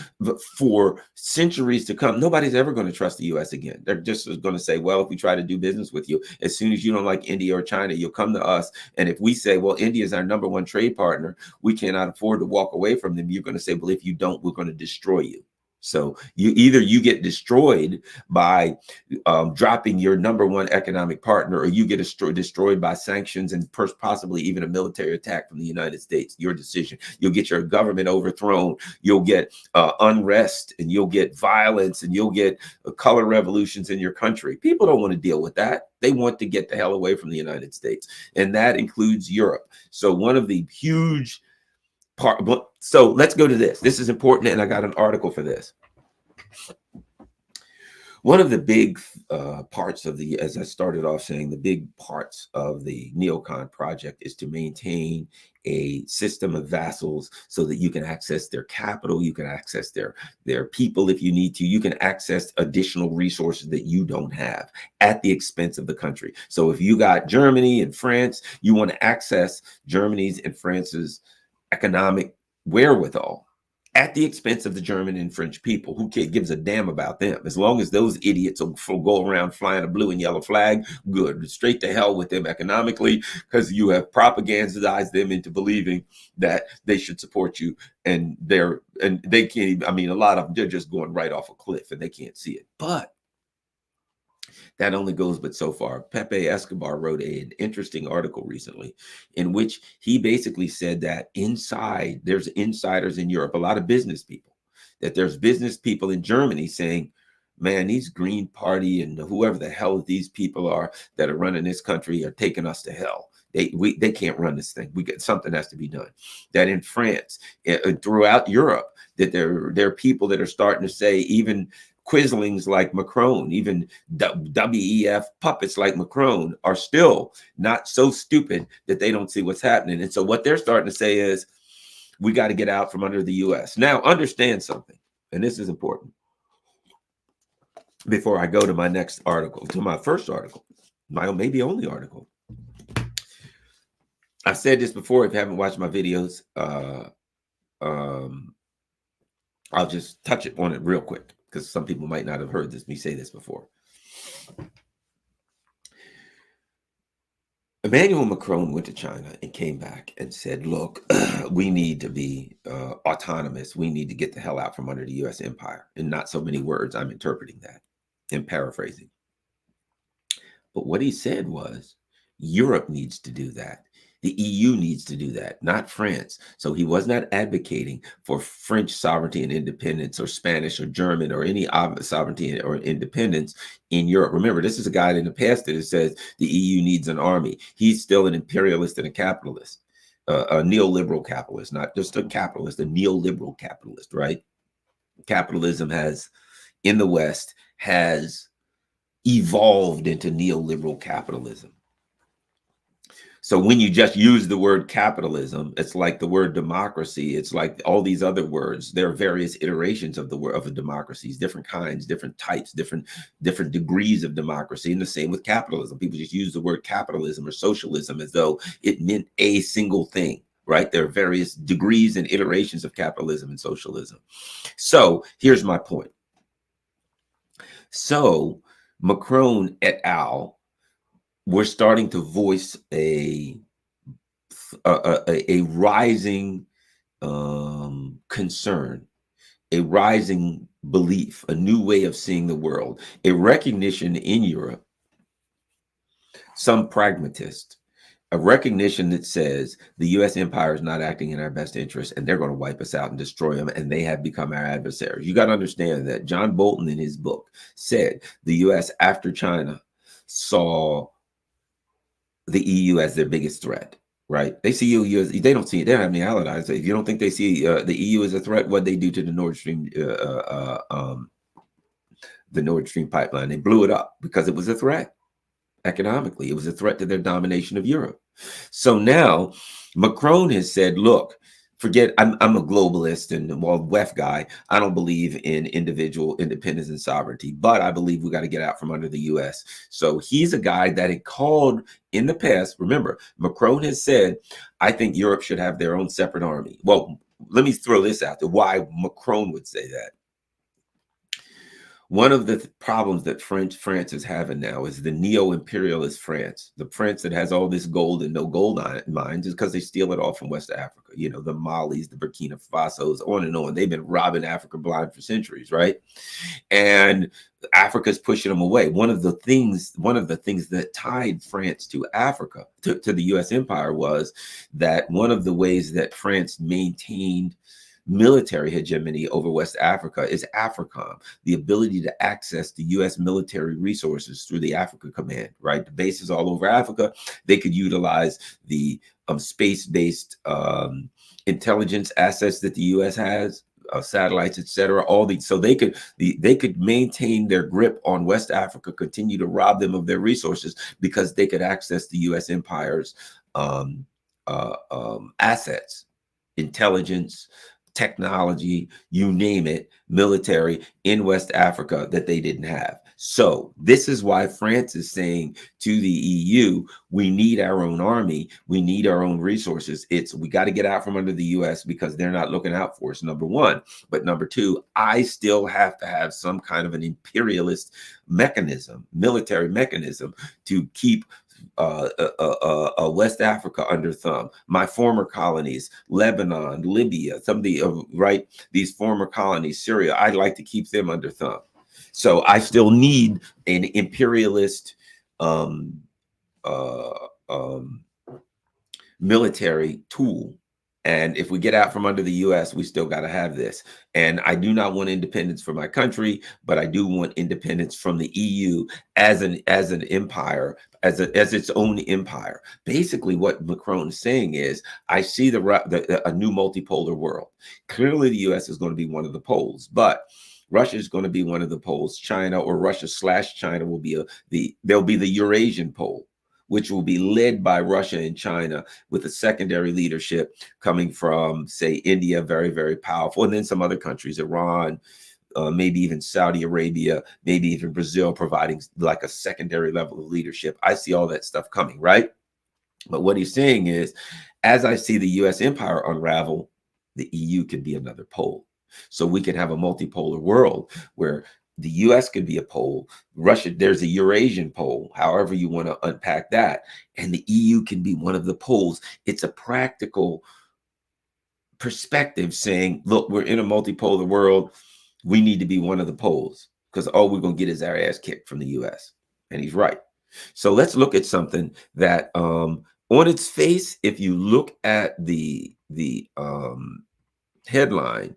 Speaker 1: For centuries to come, nobody's ever going to trust the U.S. again. They're just going to say, well, if we try to do business with you, as soon as you don't like India or China, you'll come to us. And if we say, well, India is our #1 trade partner, we cannot afford to walk away from them, you're going to say, well, if you don't, we're going to destroy you. So you get destroyed by dropping your #1 economic partner, or you get destroyed by sanctions and possibly even a military attack from the United States. Your decision. You'll get your government overthrown. You'll get unrest, and you'll get violence, and you'll get color revolutions in your country. People don't want to deal with that. They want to get the hell away from the United States, and that includes Europe. So one of the huge so let's go to this. This is important, and I got an article for this. One of the big parts of the, as I started off saying, the big parts of the Neocon project is to maintain a system of vassals so that you can access their capital, you can access their people if you need to, you can access additional resources that you don't have at the expense of the country. So if you got Germany and France, you want to access Germany's and France's economic wherewithal at the expense of the German and French people. Who gives a damn about them? As long as those idiots will go around flying a blue and yellow flag, good. Straight to hell with them economically, because you have propagandized them into believing that they should support you, and they can't even, I mean, a lot of them, they're just going right off a cliff and they can't see it. But that only goes but so far. Pepe Escobar wrote an interesting article recently in which he basically said that there's insiders in Europe, a lot of business people, that there's business people in Germany saying, man, these Green Party and whoever the hell these people are that are running this country are taking us to hell. They can't run this thing. Something has to be done. That in France, throughout Europe, that there are people that are starting to say, even quislings like Macron, even WEF puppets like Macron are still not so stupid that they don't see what's happening. And so what they're starting to say is, we got to get out from under the US. Now, understand something, and this is important, before I go to my next article, to my first article, my maybe only article. I've said this before. If you haven't watched my videos, I'll just touch on it real quick, because some people might not have heard me say this before. Emmanuel Macron went to China and came back and said, look, we need to be autonomous. We need to get the hell out from under the US empire. In not so many words, I'm interpreting that and paraphrasing. But what he said was, Europe needs to do that. The EU needs to do that, not France. So he was not advocating for French sovereignty and independence, or Spanish or German or any sovereignty or independence in Europe. Remember, this is a guy in the past that says the EU needs an army. He's still an imperialist and a capitalist, a neoliberal capitalist, not just a capitalist, a neoliberal capitalist, right? Capitalism in the West has evolved into neoliberal capitalism. So when you just use the word capitalism, it's like the word democracy. It's like all these other words. There are various iterations of the word of democracies, different kinds, different types, different degrees of democracy. And the same with capitalism. People just use the word capitalism or socialism as though it meant a single thing, right? There are various degrees and iterations of capitalism and socialism. So here's my point. So Macron et al. We're starting to voice a rising concern, a rising belief, a new way of seeing the world, a recognition in Europe, some pragmatist, a recognition that says the US empire is not acting in our best interest and they're going to wipe us out and destroy them, and they have become our adversaries. You got to understand that John Bolton in his book said the US after China saw the EU as their biggest threat, right? They see EU as, they don't see it. They don't have any allies. If you don't think they see the EU as a threat, what they do to the Nord Stream pipeline, they blew it up because it was a threat economically. It was a threat to their domination of Europe. So now Macron has said, look, forget, I'm a globalist and WEF guy. I don't believe in individual independence and sovereignty, but I believe we got to get out from under the US. So he's a guy that had called in the past. Remember, Macron has said, I think Europe should have their own separate army. Well, let me throw this out there, why Macron would say that. One of the problems that France is having now is the neo-imperialist France. The France that has all this gold and no gold mines is because they steal it all from West Africa. You know, the Malis, the Burkina Fasos, on and on. They've been robbing Africa blind for centuries, right? And Africa's pushing them away. One of the things that tied France to Africa, to the US empire, was that one of the ways that France maintained military hegemony over West Africa is AFRICOM, the ability to access the U.S. military resources through the Africa Command, right? The bases all over Africa, they could utilize the space-based intelligence assets that the U.S. has, satellites, etc. All these, so they could maintain their grip on West Africa, continue to rob them of their resources because they could access the U.S. empire's um, assets, intelligence, technology, you name it, military in West Africa that they didn't have. So this is why France is saying to the EU, we need our own army, we need our own resources. We got to get out from under the US because they're not looking out for us, number one. But number two, I still have to have some kind of an imperialist mechanism, military mechanism, to keep West Africa under thumb. My former colonies, Lebanon, Libya, some of the these former colonies, Syria, I'd like to keep them under thumb. So I still need an imperialist uh, um, military tool. And if we get out from under the US, we still got to have this. And I do not want independence for my country, but I do want independence from the EU as an empire, as its own empire. Basically, what Macron is saying is, I see a new multipolar world. Clearly, the US is going to be one of the poles, but Russia is going to be one of the poles. China, or Russia/China, will be they'll be the Eurasian pole, which will be led by Russia and China, with a secondary leadership coming from, say, India, very, very powerful, and then some other countries, Iran, maybe even Saudi Arabia, maybe even Brazil, providing like a secondary level of leadership. I see all that stuff coming, right? But what he's saying is, as I see the US empire unravel, the EU could be another pole. So we can have a multipolar world where the US could be a pole, Russia, there's a Eurasian pole, however you want to unpack that, and the EU can be one of the poles. It's a practical perspective saying, look, we're in a multipolar world. We need to be one of the poles, because all we're going to get is our ass kicked from the US. And he's right. So let's look at something that on its face, if you look at the headline,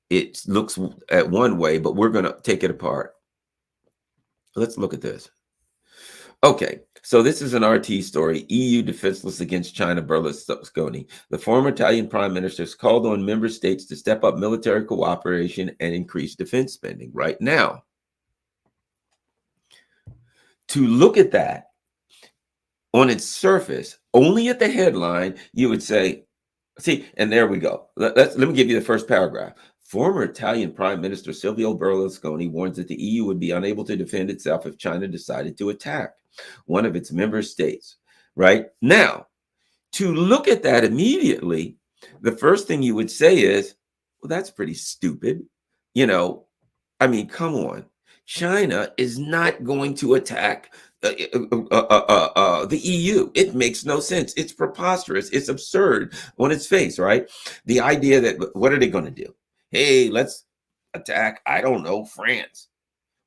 Speaker 1: it looks at one way, but we're going to take it apart. Let's look at this. Okay, so this is an RT story. EU defenseless against China, Berlusconi. The former Italian prime minister has called on member states to step up military cooperation and increase defense spending. Right now, to look at that on its surface, only at the headline, you would say, see, and there we go. Let me give you the first paragraph. Former Italian Prime Minister Silvio Berlusconi warns that the EU would be unable to defend itself if China decided to attack one of its member states. Right now, to look at that immediately, the first thing you would say is, well, that's pretty stupid. You know, I mean, come on. China is not going to attack the EU. It makes no sense. It's preposterous. It's absurd on its face, right? The idea that, what are they going to do? Hey, let's attack, I don't know, France.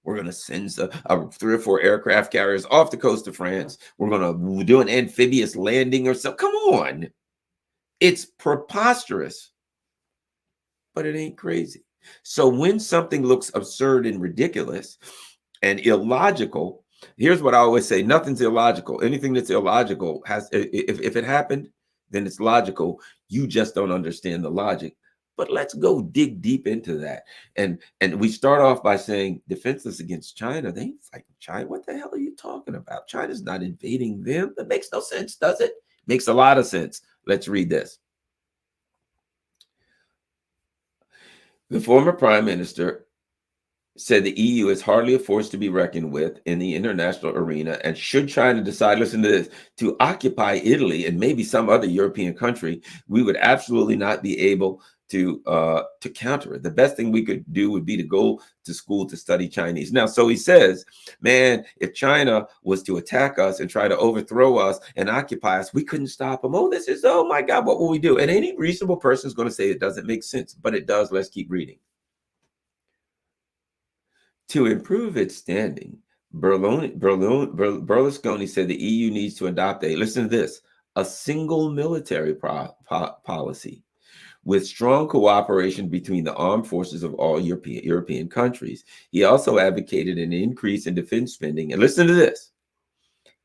Speaker 1: We're going to send 3 or 4 aircraft carriers off the coast of France. We're going to do an amphibious landing or something. Come on. It's preposterous, but it ain't crazy. So when something looks absurd and ridiculous and illogical, here's what I always say: nothing's illogical. Anything that's illogical has, if it happened, then it's logical. You just don't understand the logic. But let's go dig deep into that. And we start off by saying defenseless against China. They ain't fighting China. What the hell are you talking about? China's not invading them. That makes no sense, does it? Makes a lot of sense. Let's read this. The former prime minister said the EU is hardly a force to be reckoned with in the international arena, and should China decide, listen to this, to occupy Italy and maybe some other European country, we would absolutely not be able to counter it. The best thing we could do would be to go to school to study Chinese. Now, so he says, man, if China was to attack us and try to overthrow us and occupy us, we couldn't stop them. Oh my God, what will we do? And any reasonable person is going to say it doesn't make sense, but it does. Let's keep reading. To improve its standing, Berlusconi said the EU needs to adopt listen to this, a single military policy with strong cooperation between the armed forces of all European countries. He also advocated an increase in defense spending, and listen to this,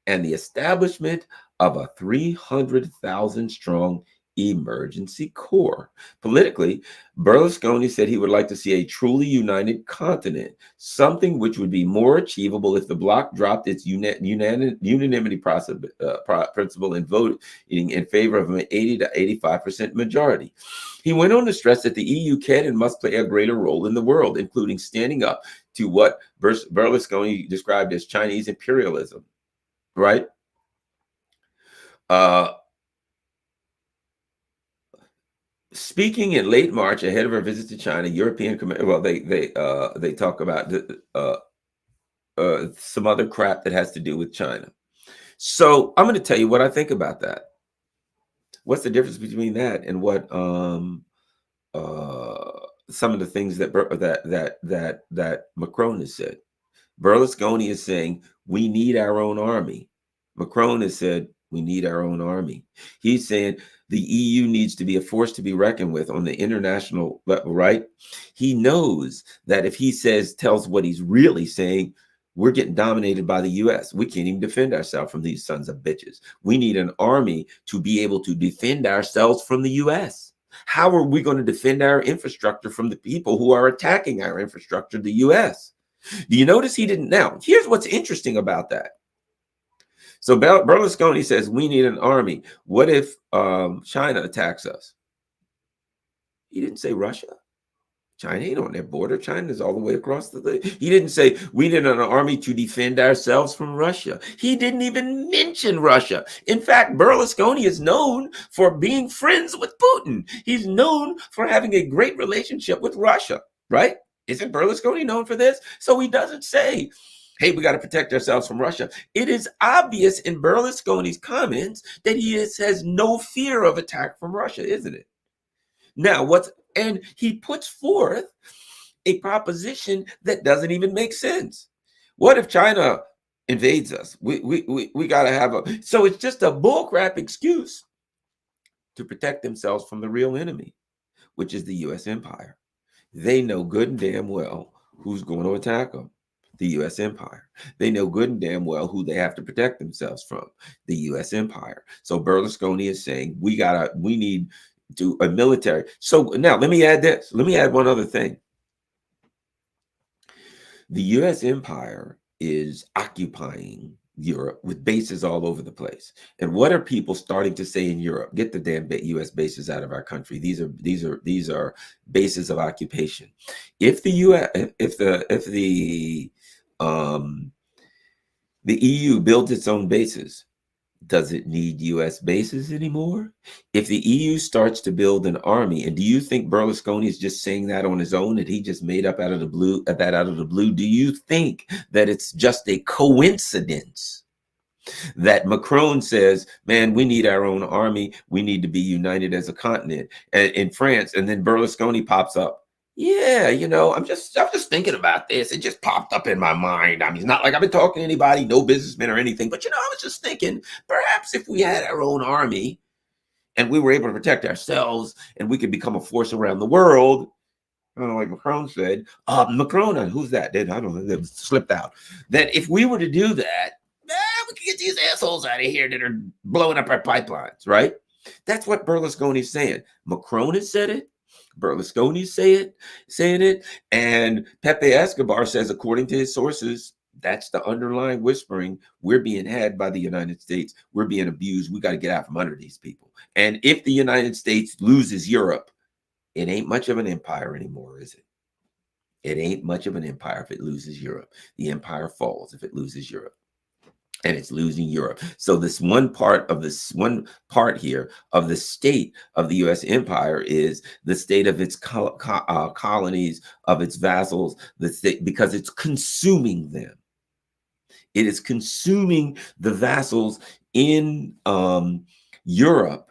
Speaker 1: and the establishment of a 300,000 strong emergency corps. Politically, Berlusconi said he would like to see a truly united continent, something which would be more achievable if the bloc dropped its unanimity principle and voted in favor of an 80 to 85% majority. He went on to stress that the EU can and must play a greater role in the world, including standing up to what Berlusconi described as Chinese imperialism, right? Speaking in late March ahead of her visit to China, they talk about some other crap that has to do with China. So I'm going to tell you what I think about that. What's the difference between that and what some of the things that Macron has said? Berlusconi is saying we need our own army. Macron has said we need our own army. He's saying the EU needs to be a force to be reckoned with on the international level, right? He knows that if he tells what he's really saying, we're getting dominated by the US. We can't even defend ourselves from these sons of bitches. We need an army to be able to defend ourselves from the US. How are we going to defend our infrastructure from the people who are attacking our infrastructure, the US? Do you notice he didn't? Now, here's what's interesting about that. So Berlusconi says we need an army. What if China attacks us? He didn't say Russia. China ain't on their border. China is all the way across the thing. He didn't say we need an army to defend ourselves from Russia. He didn't even mention Russia. In fact, Berlusconi is known for being friends with Putin. He's known for having a great relationship with Russia, right? Isn't Berlusconi known for this? So he doesn't say, hey, we got to protect ourselves from Russia. It is obvious in Berlusconi's comments that he has no fear of attack from Russia, isn't it? Now, and he puts forth a proposition that doesn't even make sense. What if China invades us? We got to have so it's just a bullcrap excuse to protect themselves from the real enemy, which is the U.S. empire. They know good and damn well who's going to attack them. The U.S. empire. They know good and damn well who they have to protect themselves from, the U.S. empire. So Berlusconi is saying we need to a military. So now let me add this. Let me add one other thing. The U.S. empire is occupying Europe with bases all over the place. And what are people starting to say in Europe? Get the damn U.S. bases out of our country. These are bases of occupation. If the EU builds its own bases, does it need U.S. bases anymore? If the EU starts to build an army, and do you think Berlusconi is just saying that on his own, that he just made up out of the blue? Do you think that it's just a coincidence that Macron says, man, we need our own army, we need to be united as a continent, in France, and then Berlusconi pops up? Yeah, I'm just thinking about this. It just popped up in my mind. I mean, it's not like I've been talking to anybody, no businessman or anything, but I was just thinking, perhaps if we had our own army and we were able to protect ourselves and we could become a force around the world, like Macron said, Macron, who's that? I don't know, that slipped out. That if we were to do that, we could get these assholes out of here that are blowing up our pipelines, right? That's what Berlusconi's saying. Macron has said it. Berlusconi's saying it, and Pepe Escobar says, according to his sources, that's the underlying whispering. We're being had by the United States. We're being abused. We got to get out from under these people. And if the United States loses Europe, it ain't much of an empire anymore, is it? It ain't much of an empire if it loses Europe. The empire falls if it loses Europe. And it's losing Europe. So this one part here of the state of the U.S. empire is the state of its colonies, of its vassals, the state, because it's consuming them. It is consuming the vassals in Europe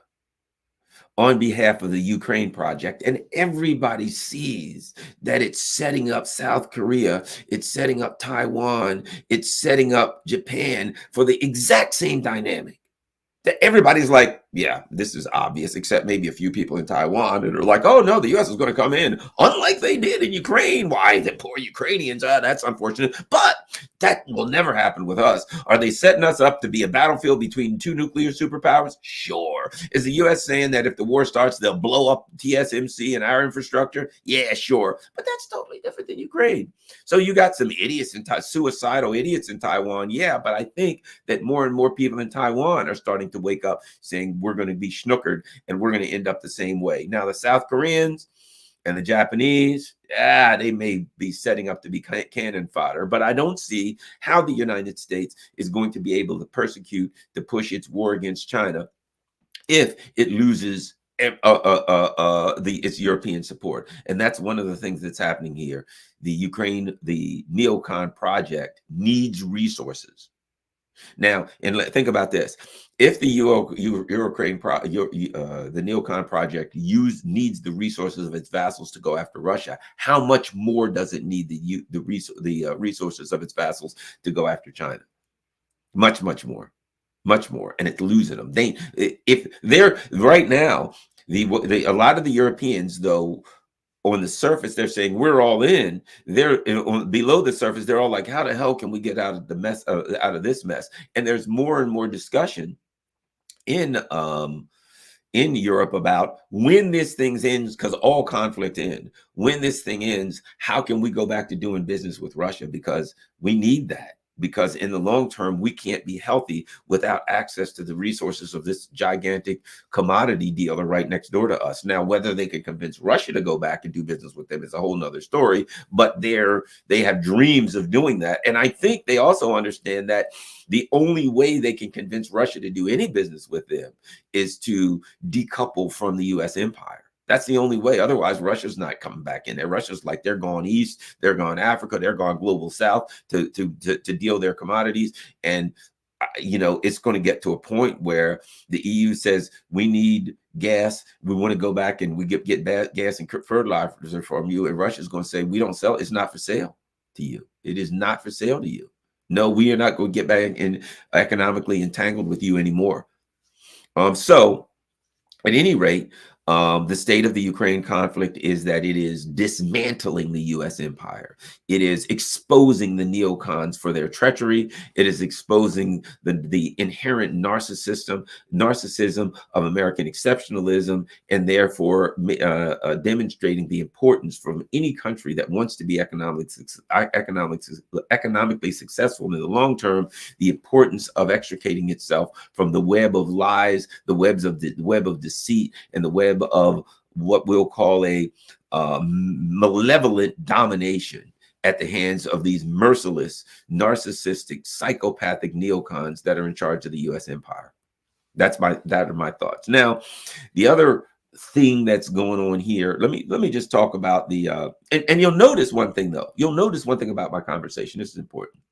Speaker 1: on behalf of the Ukraine project. And everybody sees that it's setting up South Korea, it's setting up Taiwan, it's setting up Japan for the exact same dynamic. That everybody's like, yeah, this is obvious, except maybe a few people in Taiwan that are like, oh no, the U.S. is going to come in, unlike they did in Ukraine. Why, the poor Ukrainians, that's unfortunate. But that will never happen with us. Are they setting us up to be a battlefield between two nuclear superpowers? Sure. war. Is the U.S. saying that if the war starts, they'll blow up TSMC and our infrastructure? Yeah, sure. But that's totally different than Ukraine. So you got some idiots in suicidal idiots in Taiwan. Yeah, but I think that more and more people in Taiwan are starting to wake up saying we're going to be snookered and we're going to end up the same way. Now, the South Koreans and the Japanese, yeah, they may be setting up to be cannon fodder, but I don't see how the United States is going to be able to push its war against China if it loses its European support. And that's one of the things that's happening here. The Neocon project needs resources. Now, and think about this: if the the Neocon project needs the resources of its vassals to go after Russia, how much more does it need the resources of its vassals to go after China? Much, much more, and it's losing them. If they're right now, a lot of the Europeans, though, on the surface, they're saying we're all in. They're below the surface. They're all like, how the hell can we get out of the mess, out of this mess? And there's more and more discussion in Europe about when this thing ends, because all conflict ends. When this thing ends, how can we go back to doing business with Russia? Because we need that. Because in the long term, we can't be healthy without access to the resources of this gigantic commodity dealer right next door to us. Now, whether they can convince Russia to go back and do business with them is a whole nother story, but they have dreams of doing that. And I think they also understand that the only way they can convince Russia to do any business with them is to decouple from the U.S. empire. That's the only way. Otherwise, Russia's not coming back in there. Russia's like, they're going east, they're going Africa, they're going global south to deal their commodities. And, it's going to get to a point where the EU says, we need gas. We want to go back and we get gas and fertilizer from you. And Russia's going to say, we don't sell. It's not for sale to you. It is not for sale to you. No, we are not going to get back in economically entangled with you anymore. So at any rate, the state of the Ukraine conflict is that it is dismantling the U.S. empire. It is exposing the neocons for their treachery. It is exposing the inherent narcissism of American exceptionalism, and therefore demonstrating the importance from any country that wants to be economically successful in the long term, the importance of extricating itself from the web of lies, the web of deceit, and the web of what we'll call a malevolent domination at the hands of these merciless, narcissistic, psychopathic neocons that are in charge of the U.S. empire. That are my thoughts. Now, the other thing that's going on here, let me just talk about the and you'll notice one thing, though. You'll notice one thing about my conversation. This is important,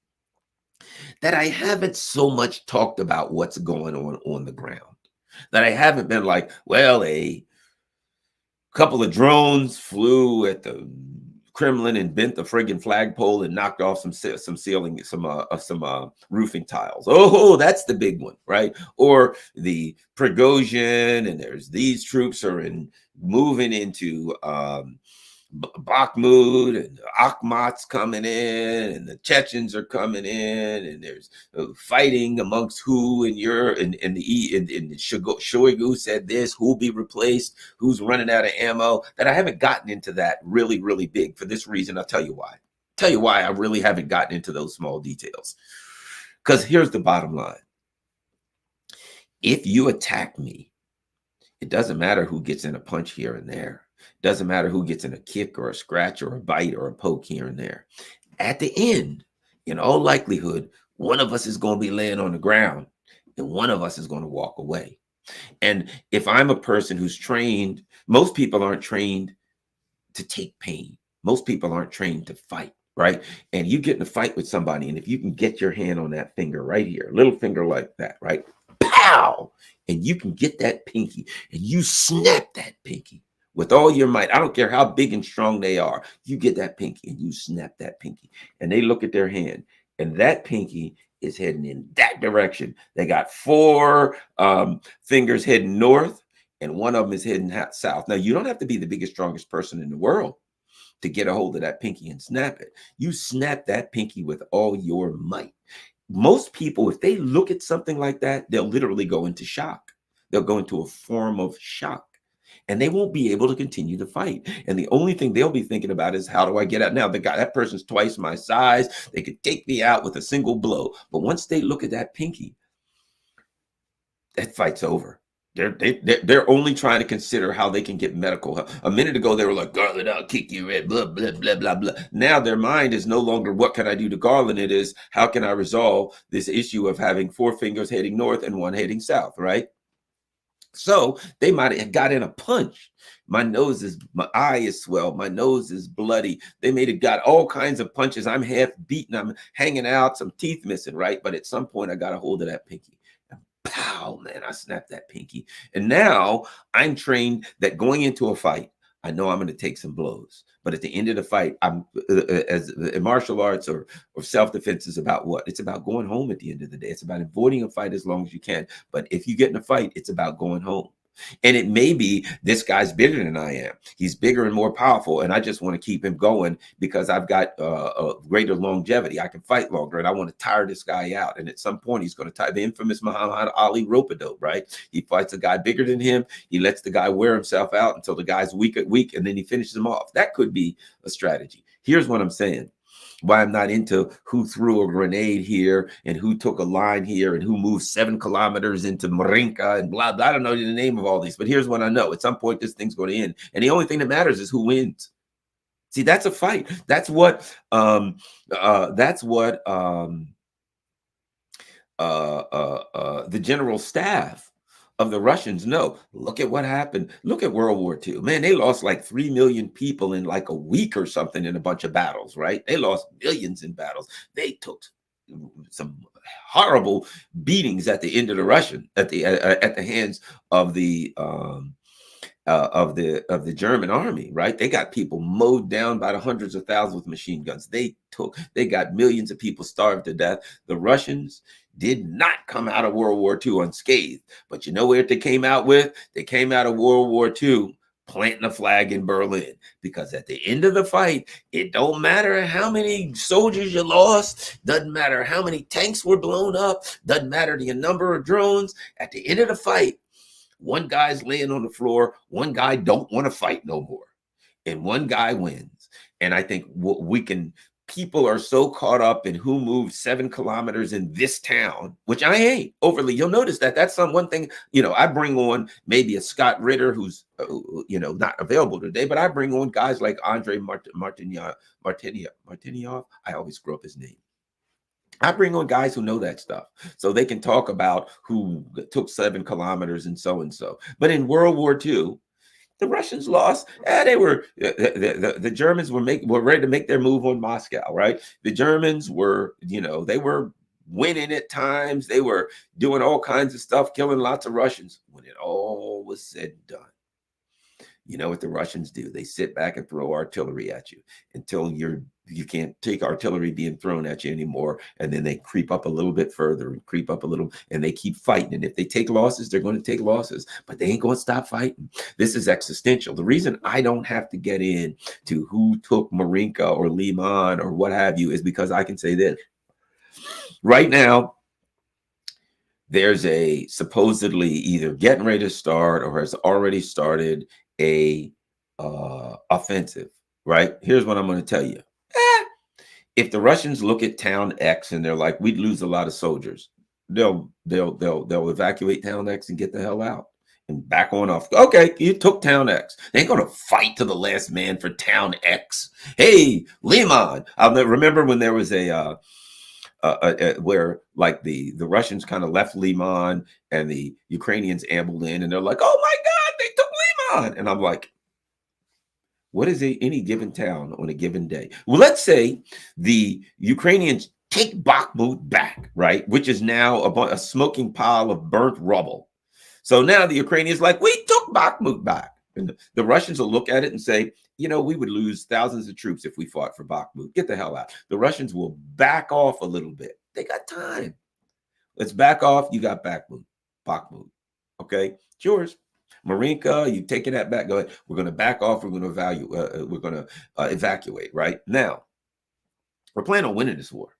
Speaker 1: that I haven't so much talked about what's going on the ground. That I haven't been like, well, a couple of drones flew at the Kremlin and bent the friggin' flagpole and knocked off some roofing tiles. Oh, that's the big one, right? Or the Prigozhin, and there's these troops are moving into Bakhmut, and Akhmat's coming in, and the Chechens are coming in, and there's fighting amongst who and Shoigu said this, who'll be replaced, who's running out of ammo. That I haven't gotten into that really, really big for this reason. I'll tell you why. I really haven't gotten into those small details. Because here's the bottom line. If you attack me, it doesn't matter who gets in a punch here and there. Doesn't matter who gets in a kick or a scratch or a bite or a poke here and there. At the end, in all likelihood, one of us is going to be laying on the ground and one of us is going to walk away. And if I'm a person who's trained, most people aren't trained to take pain. Most people aren't trained to fight, right? And you get in a fight with somebody, and if you can get your hand on that finger right here, little finger like that, right? Pow! And you can get that pinky and you snap that pinky with all your might. I don't care how big and strong they are. You get that pinky and you snap that pinky. And they look at their hand, and that pinky is heading in that direction. They got 4 fingers heading north, and one of them is heading south. Now, you don't have to be the biggest, strongest person in the world to get a hold of that pinky and snap it. You snap that pinky with all your might. Most people, if they look at something like that, they'll literally go into shock. They'll go into a form of shock. And they won't be able to continue to fight. And the only thing they'll be thinking about is, how do I get out? Now, the guy, that person's twice my size. They could take me out with a single blow. But once they look at that pinky, that fight's over. They're only trying to consider how they can get medical help. A minute ago, they were like, Garland, I'll kick you in, blah, blah, blah, blah, blah. Now their mind is no longer, what can I do to Garland? It is, how can I resolve this issue of having 4 fingers heading north and 1 heading south, right? So they might have got in a punch. My eye is swelled. My nose is bloody. They may have got all kinds of punches. I'm half beaten. I'm hanging out, some teeth missing, right? But at some point, I got a hold of that pinky. Pow, man, I snapped that pinky. And now I'm trained that going into a fight, I know I'm going to take some blows. But at the end of the fight, I'm as martial arts or self-defense is about what? It's about going home at the end of the day. It's about avoiding a fight as long as you can. But if you get in a fight, it's about going home. And it may be, this guy's bigger than I am. He's bigger and more powerful, and I just want to keep him going because I've got a greater longevity. I can fight longer, and I want to tire this guy out. And at some point, he's going to tire the infamous Muhammad Ali rope-a-dope, right? He fights a guy bigger than him. He lets the guy wear himself out until the guy's weak, and then he finishes him off. That could be a strategy. Here's what I'm saying. Why I'm not into who threw a grenade here and who took a line here and who moved 7 kilometers into Marinka and blah, blah. I don't know the name of all these, but here's what I know. At some point, this thing's going to end. And the only thing that matters is who wins. See, that's a fight. That's what the general staff of the Russians know. Look at what happened. Look at World War II. Man, they lost like 3 million people in like a week or something in a bunch of battles, right? They lost millions in battles. They took some horrible beatings at the end of the Russian, at the hands of the German army, right? They got people mowed down by the hundreds of thousands with machine guns. They got millions of people starved to death. The Russians did not come out of World War II unscathed. But you know what they came out with? They came out of World War II planting a flag in Berlin, because at the end of the fight, it don't matter how many soldiers you lost, doesn't matter how many tanks were blown up, doesn't matter the number of drones. At the end of the fight, one guy's laying on the floor, one guy don't want to fight no more, and one guy wins. And I think what we can, people are so caught up in who moved 7 kilometers in this town, which I ain't overly. You'll notice that that's one thing, I bring on maybe a Scott Ritter who's, not available today, but I bring on guys like Andre Martinov. I always screw up his name. I bring on guys who know that stuff so they can talk about who took 7 kilometers and so. But in World War II, the Russians lost. They were the Germans were ready to make their move on Moscow, right? The Germans were, they were winning at times. They were doing all kinds of stuff, killing lots of Russians. When it all was said and done, you know what the Russians do? They sit back and throw artillery at you until you can't take artillery being thrown at you anymore. And then they creep up a little bit further and creep up a little, and they keep fighting. And if they take losses, they're going to take losses, but they ain't going to stop fighting. This is existential. The reason I don't have to get in to who took Marinka or Liman or what have you is because I can say this. Right now, there's a supposedly either getting ready to start or has already started a offensive, right? Here's what I'm going to tell you. If the Russians look at town X and they're like, we'd lose a lot of soldiers, they'll evacuate town X and get the hell out and back on off. Okay, you took town X. They ain't going to fight to the last man for town X. Hey, Liman. I'll remember when there was where like the Russians kind of left Liman and the Ukrainians ambled in and they're like, oh my God, they took Liman. And I'm like, what is any given town on a given day? Well, let's say the Ukrainians take Bakhmut back, right? Which is now a smoking pile of burnt rubble. So now the Ukrainians like, we took Bakhmut back. And the Russians will look at it and say, we would lose thousands of troops if we fought for Bakhmut. Get the hell out. The Russians will back off a little bit. They got time. Let's back off. You got Bakhmut. Okay, it's yours. Marinka, you taking that back. Go ahead. We're going to back off. We're going to evacuate. Right now, we're planning on winning this war.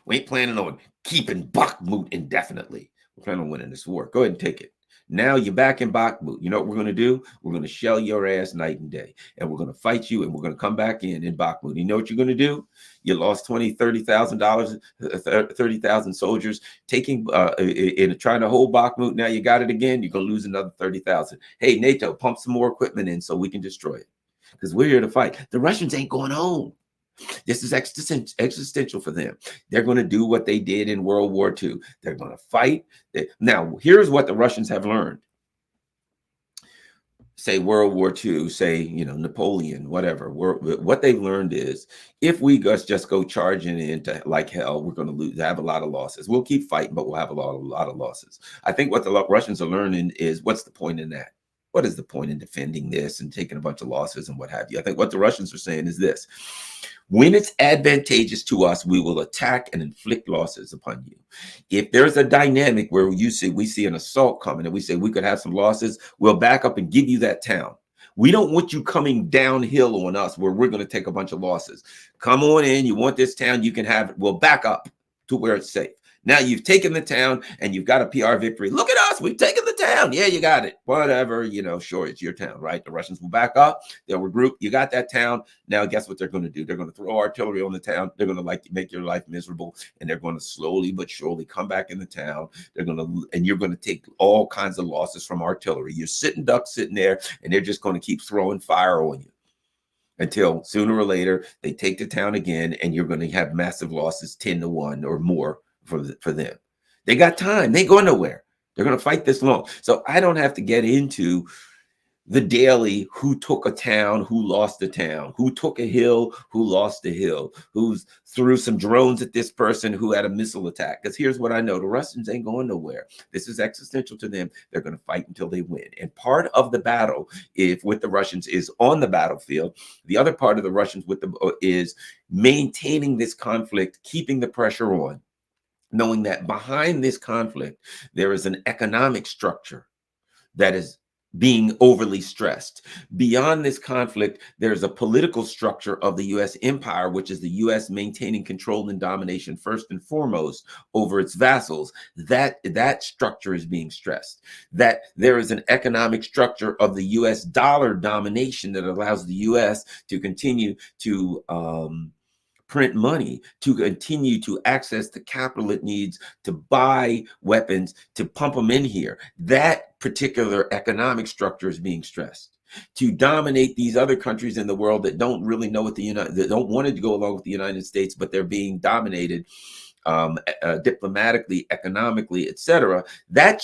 Speaker 1: We ain't planning on keeping Bakhmut indefinitely. We're planning on winning this war. Go ahead and take it. Now you're back in Bakhmut. You know what we're going to do? We're going to shell your ass night and day, and we're going to fight you, and we're going to come back in Bakhmut. You know what you're going to do? You lost $30,000, 30,000 soldiers taking in trying to hold Bakhmut. Now you got it again. You're going to lose another 30,000. Hey, NATO, pump some more equipment in so we can destroy it, because we're here to fight. The Russians ain't going home. This is existential for them. They're going to do what they did in World War II. They're going to fight. Now, here's what the Russians have learned. Say World War II, say, Napoleon, whatever. What they've learned is if we just go charging into like hell, we're going to have a lot of losses. We'll keep fighting, but we'll have a lot of losses. I think what the Russians are learning is, what's the point in that? What is the point in defending this and taking a bunch of losses and what have you? I think what the Russians are saying is this: when it's advantageous to us, we will attack and inflict losses upon you. If there's a dynamic where we see an assault coming and we say we could have some losses, we'll back up and give you that town. We don't want you coming downhill on us where we're going to take a bunch of losses. Come on in. You want this town, you can have it. We'll back up to where it's safe. Now you've taken the town and you've got a PR victory. Look at us. We've taken the town. Yeah, you got it. Whatever, sure, it's your town, right? The Russians will back up. They'll regroup. You got that town. Now, guess what they're going to do? They're going to throw artillery on the town. They're going to make your life miserable. And they're going to slowly but surely come back in the town. And you're going to take all kinds of losses from artillery. You're sitting there, and they're just going to keep throwing fire on you until sooner or later they take the town again, and you're going to have massive losses, 10-1 or more. For them, they got time. They ain't going nowhere. They're going to fight this long. So I don't have to get into the daily who took a town, who lost a town, who took a hill, who lost a hill, who's threw some drones at this person, who had a missile attack. Because here's what I know: the Russians ain't going nowhere. This is existential to them. They're going to fight until they win. And part of the battle, with the Russians, is on the battlefield. The other part of the Russians is maintaining this conflict, keeping the pressure on, knowing that behind this conflict, there is an economic structure that is being overly stressed. Beyond this conflict, there's a political structure of the U.S. empire, which is the U.S. maintaining control and domination first and foremost over its vassals. That structure is being stressed. That there is an economic structure of the U.S. dollar domination that allows the U.S. to continue to print money, to continue to access the capital it needs to buy weapons, to pump them in here. That particular economic structure is being stressed to dominate these other countries in the world that don't really know what that don't want to go along with the United States, but they're being dominated diplomatically, economically, etc. That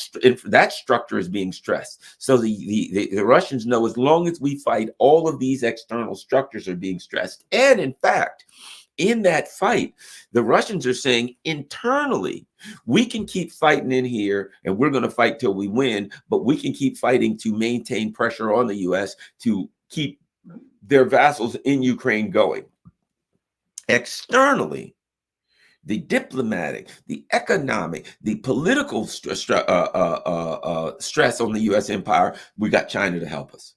Speaker 1: structure is being stressed. So the Russians know, as long as we fight, all of these external structures are being stressed. And in fact, in that fight, the Russians are saying internally, we can keep fighting in here and we're going to fight till we win, but we can keep fighting to maintain pressure on the U.S. to keep their vassals in Ukraine going. Externally, the diplomatic, the economic, the political stress on the U.S. empire, we got China to help us.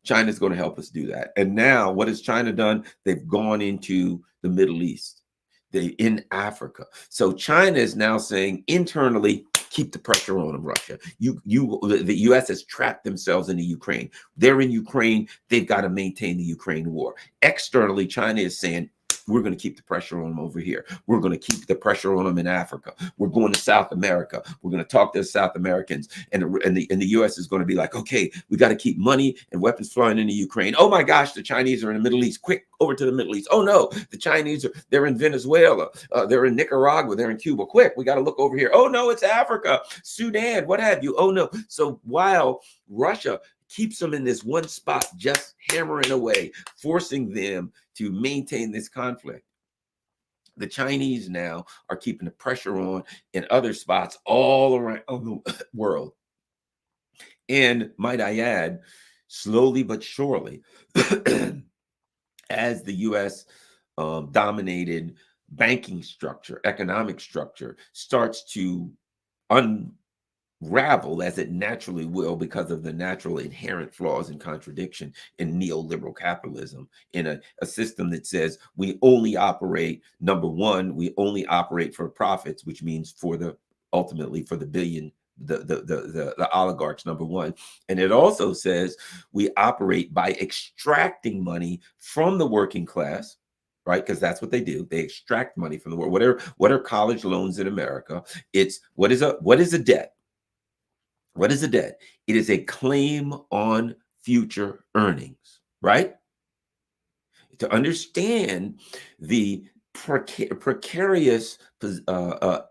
Speaker 1: China's going to help us do that. And now what has China done? They've gone into the Middle East. They're in Africa. So China is now saying internally, keep the pressure on them, Russia. The U.S. has trapped themselves into Ukraine. They're in Ukraine. They've got to maintain the Ukraine war. Externally, China is saying, we're going to keep the pressure on them over here. We're going to keep the pressure on them in Africa. We're going to South America. We're going to talk to the South Americans. And the U.S. is going to be like, okay, we got to keep money and weapons flowing into Ukraine. Oh my gosh, the Chinese are in the Middle East. Quick, over to the Middle East. Oh no, the Chinese they're in Venezuela. They're in Nicaragua. They're in Cuba. Quick, we got to look over here. Oh no, it's Africa, Sudan, what have you. Oh no. So while Russia keeps them in this one spot, just hammering away, forcing them to maintain this conflict, the Chinese now are keeping the pressure on in other spots all around the world. And might I add, slowly but surely, as the U.S. Dominated banking structure, economic structure starts to unravel, as it naturally will because of the natural inherent flaws and contradiction in neoliberal capitalism, in a system that says we only operate, number one, we only operate for profits, which means ultimately for the the oligarchs, number one. And it also says we operate by extracting money from the working class, right? Because that's what they do. They extract money from the world. What are college loans in America? It's what is a debt? What is a debt? It is a claim on future earnings, right? To understand the precarious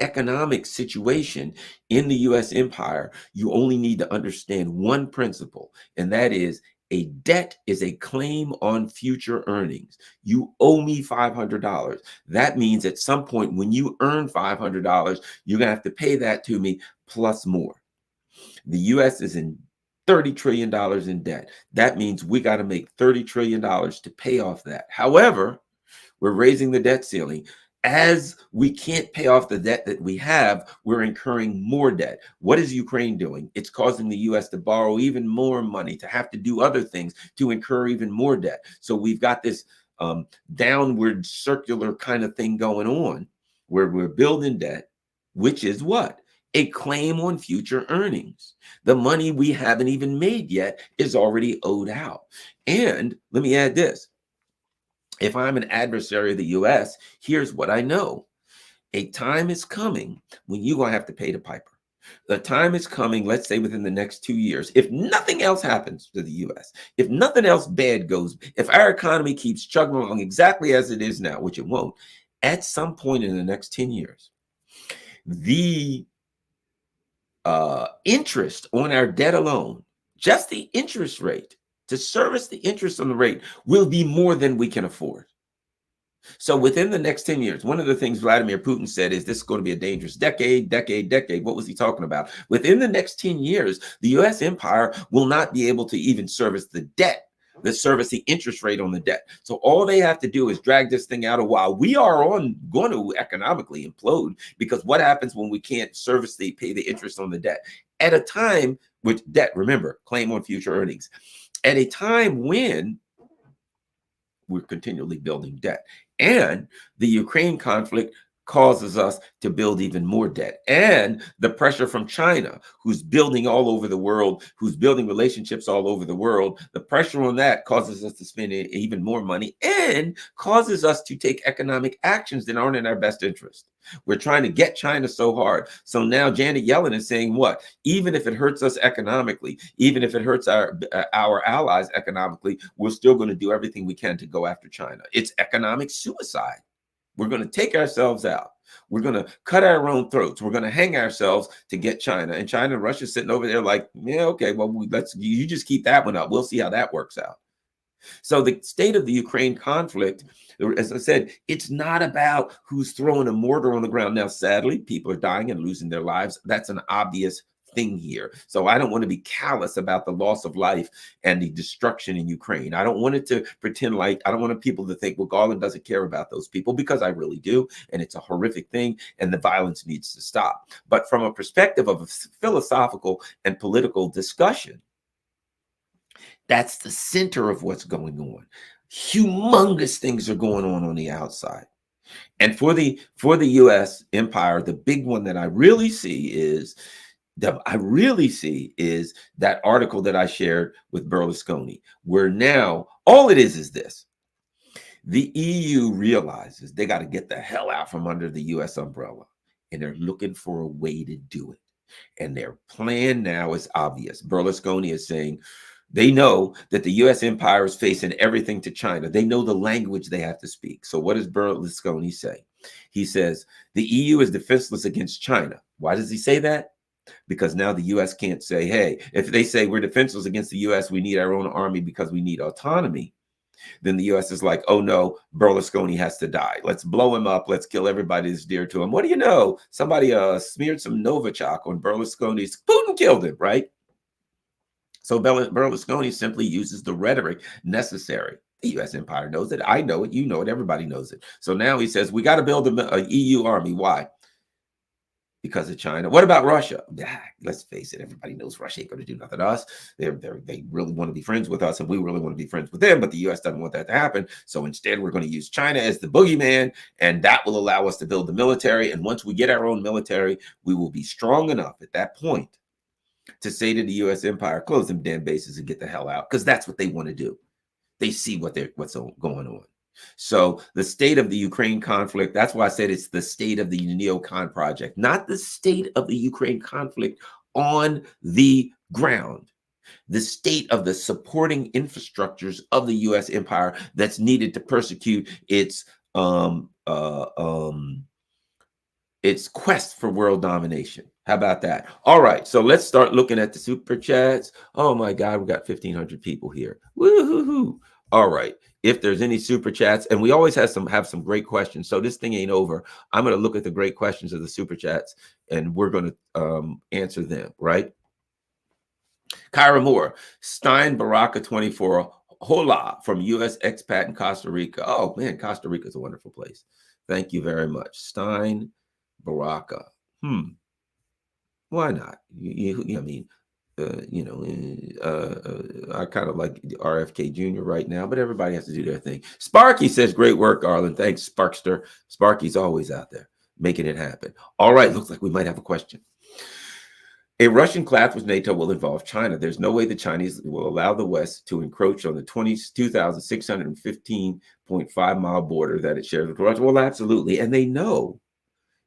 Speaker 1: economic situation in the U.S. empire, you only need to understand one principle, and that is a debt is a claim on future earnings. You owe me $500. That means at some point when you earn $500, you're going to have to pay that to me plus more. The U.S. is in $30 trillion in debt. That means we got to make $30 trillion to pay off that. However, we're raising the debt ceiling. As we can't pay off the debt that we have, we're incurring more debt. What is Ukraine doing? It's causing the U.S. to borrow even more money, to have to do other things, to incur even more debt. So we've got this downward circular kind of thing going on where we're building debt, which is what? A claim on future earnings. The money we haven't even made yet is already owed out. And let me add this. If I'm an adversary of the US, here's what I know. A time is coming when you're going to have to pay the piper. The time is coming, let's say within the next 2 years, if nothing else happens to the US, if nothing else bad goes, if our economy keeps chugging along exactly as it is now, which it won't, at some point in the next 10 years, the interest on our debt alone, just the interest rate, to service the interest on the rate, will be more than we can afford. So within the next 10 years, one of the things Vladimir Putin said is this is going to be a dangerous decade. What was he talking about? Within the next 10 years, the US empire will not be able to even service the debt, service the interest rate on the debt. So all they have to do is drag this thing out a while. We are going to economically implode, because what happens when we can't pay the interest on the debt? At a time, which debt, remember, claim on future earnings, at a time when we're continually building debt. And the Ukraine conflict causes us to build even more debt. And the pressure from China, who's building all over the world, who's building relationships all over the world, the pressure on that causes us to spend even more money and causes us to take economic actions that aren't in our best interest. We're trying to get China so hard. So now Janet Yellen is saying what? Even if it hurts us economically, even if it hurts our allies economically, we're still going to do everything we can to go after China. It's economic suicide. We're going to take ourselves out. We're going to cut our own throats. We're going to hang ourselves to get China. And China and Russia sitting over there like, yeah, okay, well, you just keep that one up. We'll see how that works out. So the state of the Ukraine conflict, as I said, it's not about who's throwing a mortar on the ground. Now, sadly, people are dying and losing their lives. That's an obvious thing here. So I don't want to be callous about the loss of life and the destruction in Ukraine. I don't want it to pretend like, I don't want people to think, well, Garland doesn't care about those people, because I really do. And it's a horrific thing, and the violence needs to stop. But from a perspective of a philosophical and political discussion, that's the center of what's going on. Humongous things are going on the outside. And for the US empire, the big one that I really see is that article that I shared with Berlusconi, where now all it is this. The EU realizes they got to get the hell out from under the US umbrella, and they're looking for a way to do it. And their plan now is obvious. Berlusconi is saying, they know that the U.S. empire is facing everything to China. They know the language they have to speak. So what does Berlusconi say? He says, the EU is defenseless against China. Why does he say that? Because now the U.S. can't say, hey, if they say we're defenseless against the U.S., we need our own army because we need autonomy. Then the U.S. is like, oh no, Berlusconi has to die. Let's blow him up. Let's kill everybody that's dear to him. What do you know? Somebody smeared some Novichok on Berlusconi's. Putin killed him, right? So Berlusconi simply uses the rhetoric necessary. The U.S. empire knows it. I know it. You know it. Everybody knows it. So now he says, we got to build a EU army. Why? Because of China. What about Russia? Let's face it. Everybody knows Russia ain't going to do nothing to us. They really want to be friends with us, and we really want to be friends with them. But the U.S. doesn't want that to happen. So instead, we're going to use China as the boogeyman, and that will allow us to build the military. And once we get our own military, we will be strong enough at that point to say to the U.S. empire, close them damn bases and get the hell out, because that's what they want to do. They see what's going on. So the state of the Ukraine conflict, that's why I said it's the state of the Neocon project, not the state of the Ukraine conflict on the ground. The state of the supporting infrastructures of the U.S. empire that's needed to persecute its quest for world domination. How about that? All right, so let's start looking at the super chats. Oh my God, we got 1,500 people here. Woo-hoo-hoo. All right, if there's any super chats, and we always have some great questions, so this thing ain't over. I'm going to look at the great questions of the super chats, and we're going to answer them, right? Kyra Moore, Stein Baraka 24, hola, from U.S. expat in Costa Rica. Oh man, Costa Rica is a wonderful place. Thank you very much. Stein Baraka. Why not? I mean, I kind of like RFK Jr. right now, but everybody has to do their thing. Sparky says, great work, Arlen. Thanks, Sparkster. Sparky's always out there making it happen. All right, looks like we might have a question. A Russian clash with NATO will involve China. There's no way the Chinese will allow the West to encroach on the 2,615.5-mile border that it shares with Russia. Well, absolutely. And they know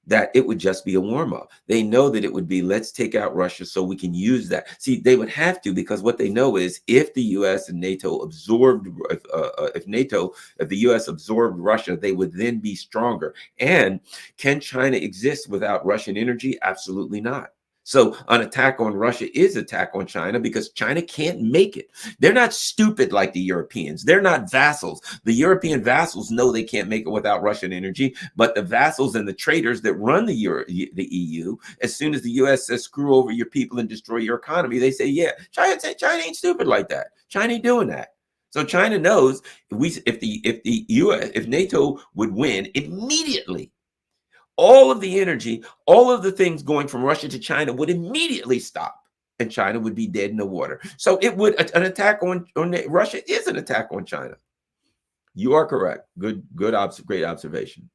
Speaker 1: that it would just be a warm-up. They know that it would be, let's take out Russia so we can use that. See, they would have to, because what they know is if the U.S. and NATO absorbed, if the U.S. absorbed Russia, they would then be stronger. And can China exist without Russian energy? Absolutely not. So an attack on Russia is attack on China, because China can't make it. They're not stupid like the Europeans. They're not vassals. The European vassals know they can't make it without Russian energy, but the vassals and the traitors that run the EU, as soon as the U.S. says screw over your people and destroy your economy, they say, yeah, China ain't stupid like that. China ain't doing that. So China knows if NATO would win immediately, all of the energy, all of the things going from Russia to China would immediately stop, and China would be dead in the water. So it would, an attack on Russia is an attack on China. You are correct. Great observation.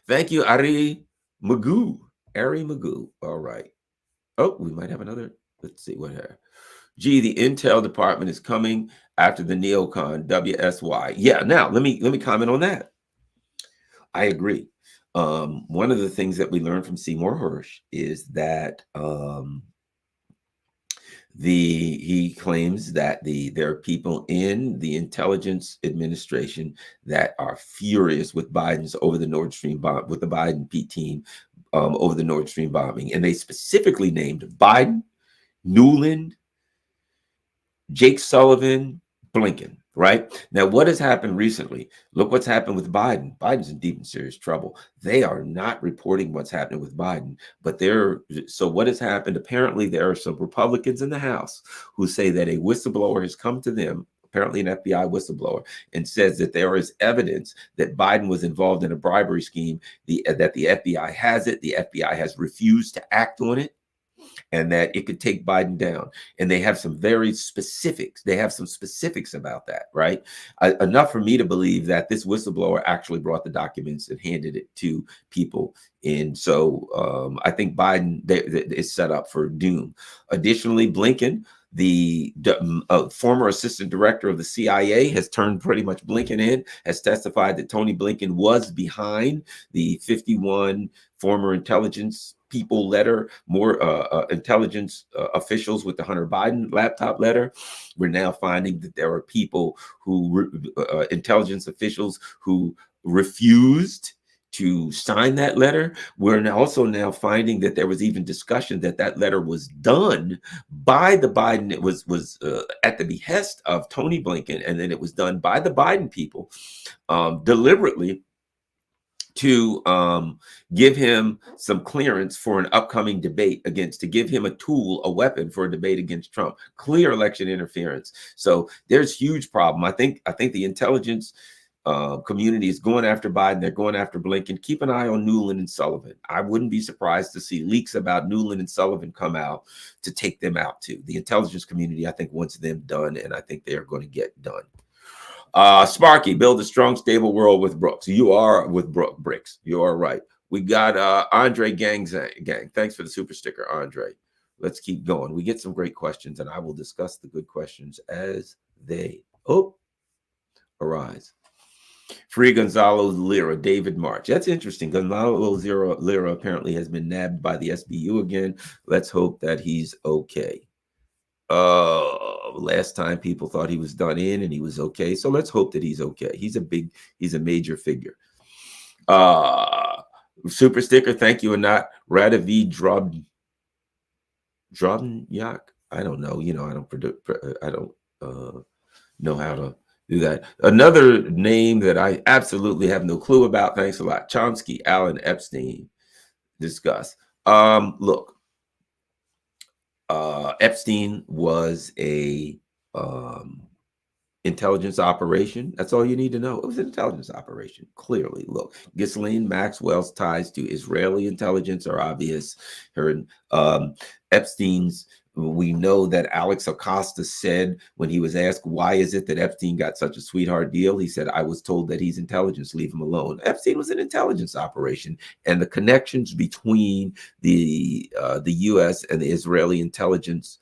Speaker 1: Thank you, Ari Magoo. Ari Magoo. All right. Oh, we might have another. Let's see what here. Gee, the Intel department is coming after the Neocon WSY. Yeah. Now let me comment on that. I agree. One of the things that we learned from Seymour Hersh is that he claims that there are people in the intelligence administration that are furious with Biden's over the Nord Stream bomb, with the Biden team over the Nord Stream bombing, and they specifically named Biden, Nuland, Jake Sullivan, Blinken. Right now, what has happened recently? Look what's happened with Biden. Biden's in deep and serious trouble. They are not reporting what's happening with Biden, but so what has happened? Apparently, there are some Republicans in the House who say that a whistleblower has come to them, apparently an FBI whistleblower, and says that there is evidence that Biden was involved in a bribery scheme. That the FBI has it. The FBI has refused to act on it, and that it could take Biden down. And they have some very specifics. They have some specifics about that, right? Enough for me to believe that this whistleblower actually brought the documents and handed it to people. And so I think Biden is set up for doom. Additionally, Blinken, the former assistant director of the CIA, has turned pretty much Blinken in, has testified that Tony Blinken was behind the 51 former intelligence people letter, more intelligence officials with the Hunter Biden laptop letter. We're now finding that there are people intelligence officials who refused to sign that letter. We're also now finding that there was even discussion that letter was done by the Biden. It was at the behest of Tony Blinken, and then it was done by the Biden people deliberately to give him some clearance for an upcoming debate to give him a tool, a weapon for a debate against Trump. Clear election interference. So there's huge problem. I think the intelligence community is going after Biden. They're going after Blinken. Keep an eye on Nuland and Sullivan. I wouldn't be surprised to see leaks about Nuland and Sullivan come out to take them out too. The intelligence community, I think, wants them done, and I think they are going to get done. Sparky, build a strong, stable world with Brooks. You are with Bricks. You are right. We got Andre Gang. Thanks for the super sticker, Andre. let's keep going. We get some great questions, and I will discuss the good questions as they arise. Free Gonzalo Lira, David March. That's interesting. Gonzalo Lira apparently has been nabbed by the SBU again. Let's hope that he's okay. Last time people thought he was done in and he was okay. So let's hope that he's okay. He's a major figure. Super sticker, thank you, and not Radovi Drobnyak. I don't know. I don't know how to do that. Another name that I absolutely have no clue about. Thanks a lot. Chomsky, Alan Epstein. Discuss. Look, Epstein was a intelligence operation. That's all you need to know. It was an intelligence operation. Clearly, look, Ghislaine Maxwell's ties to Israeli intelligence are obvious. Her Epstein's. We know that Alex Acosta said when he was asked, why is it that Epstein got such a sweetheart deal? He said, I was told that he's intelligence, leave him alone. Epstein was an intelligence operation, and the connections between the U.S. and the Israeli intelligence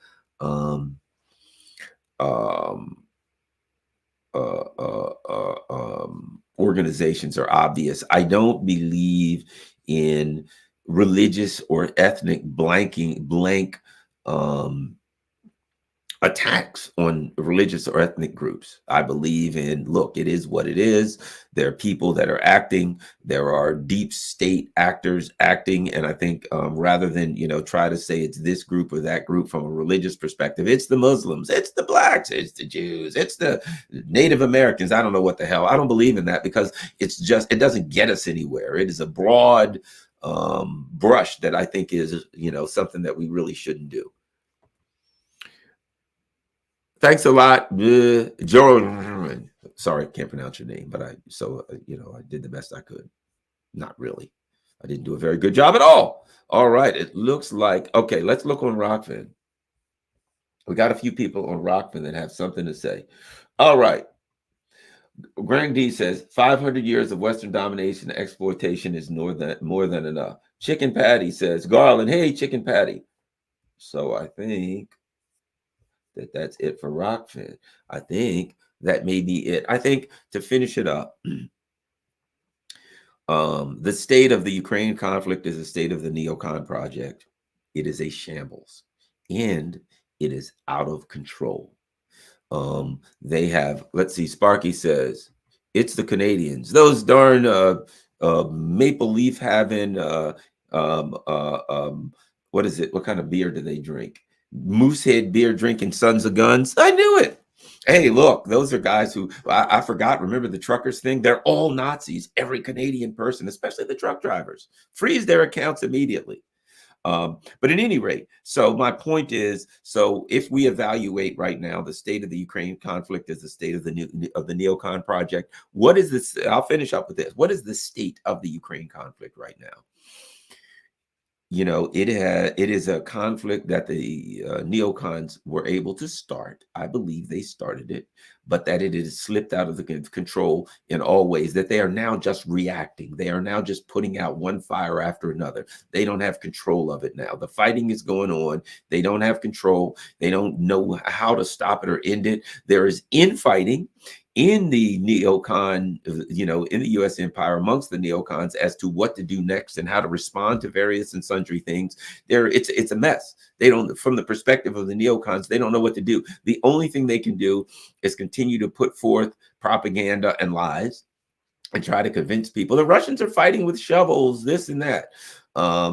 Speaker 1: organizations are obvious. I don't believe in religious or ethnic blank attacks on religious or ethnic groups. I believe in, look, it is what it is. There are people that are acting. There are deep state actors acting. And I think rather than, try to say it's this group or that group from a religious perspective, it's the Muslims, it's the blacks, it's the Jews, it's the Native Americans. I don't know what the hell. I don't believe in that because it doesn't get us anywhere. It is a broad brush that I think is, something that we really shouldn't do. Thanks a lot, Joe. Sorry, I can't pronounce your name, but I did the best I could. Not really. I didn't do a very good job at all. All right, it looks like, okay, let's look on Rockfin. We got a few people on Rockfin that have something to say. All right. Greg D says 500 years of Western domination and exploitation is more than enough. Chicken Patty says, Garland, hey, Chicken Patty. So I think that's it for Rockfin. I think that may be it. I think to finish it up, the state of the Ukraine conflict is a state of the Neocon project. It is a shambles, and it is out of control. They have, let's see, Sparky says, it's the Canadians. Those darn maple leaf having, what is it? What kind of beer do they drink? Moosehead beer drinking sons of guns. I knew it. Hey, look, those are guys who I forgot. Remember the truckers thing? They're all Nazis. Every Canadian person, especially the truck drivers, freeze their accounts immediately. But at any rate, so my point is, so if we evaluate right now the state of the Ukraine conflict as the state of the Neocon project, what is this? I'll finish up with this. What is the state of the Ukraine conflict right now? It is a conflict that the neocons were able to start. I believe they started it, but that it has slipped out of the control in all ways, that they are now just reacting. They are now just putting out one fire after another. They don't have control of it now. The fighting is going on. They don't have control. They don't know how to stop it or end it. There is infighting in the neocon, in the U.S. empire amongst the neocons as to what to do next and how to respond to various and sundry things. It's a mess. They don't, from the perspective of the neocons, they don't know what to do. The only thing they can do is continue to put forth propaganda and lies and try to convince people. The Russians are fighting with shovels, this and that.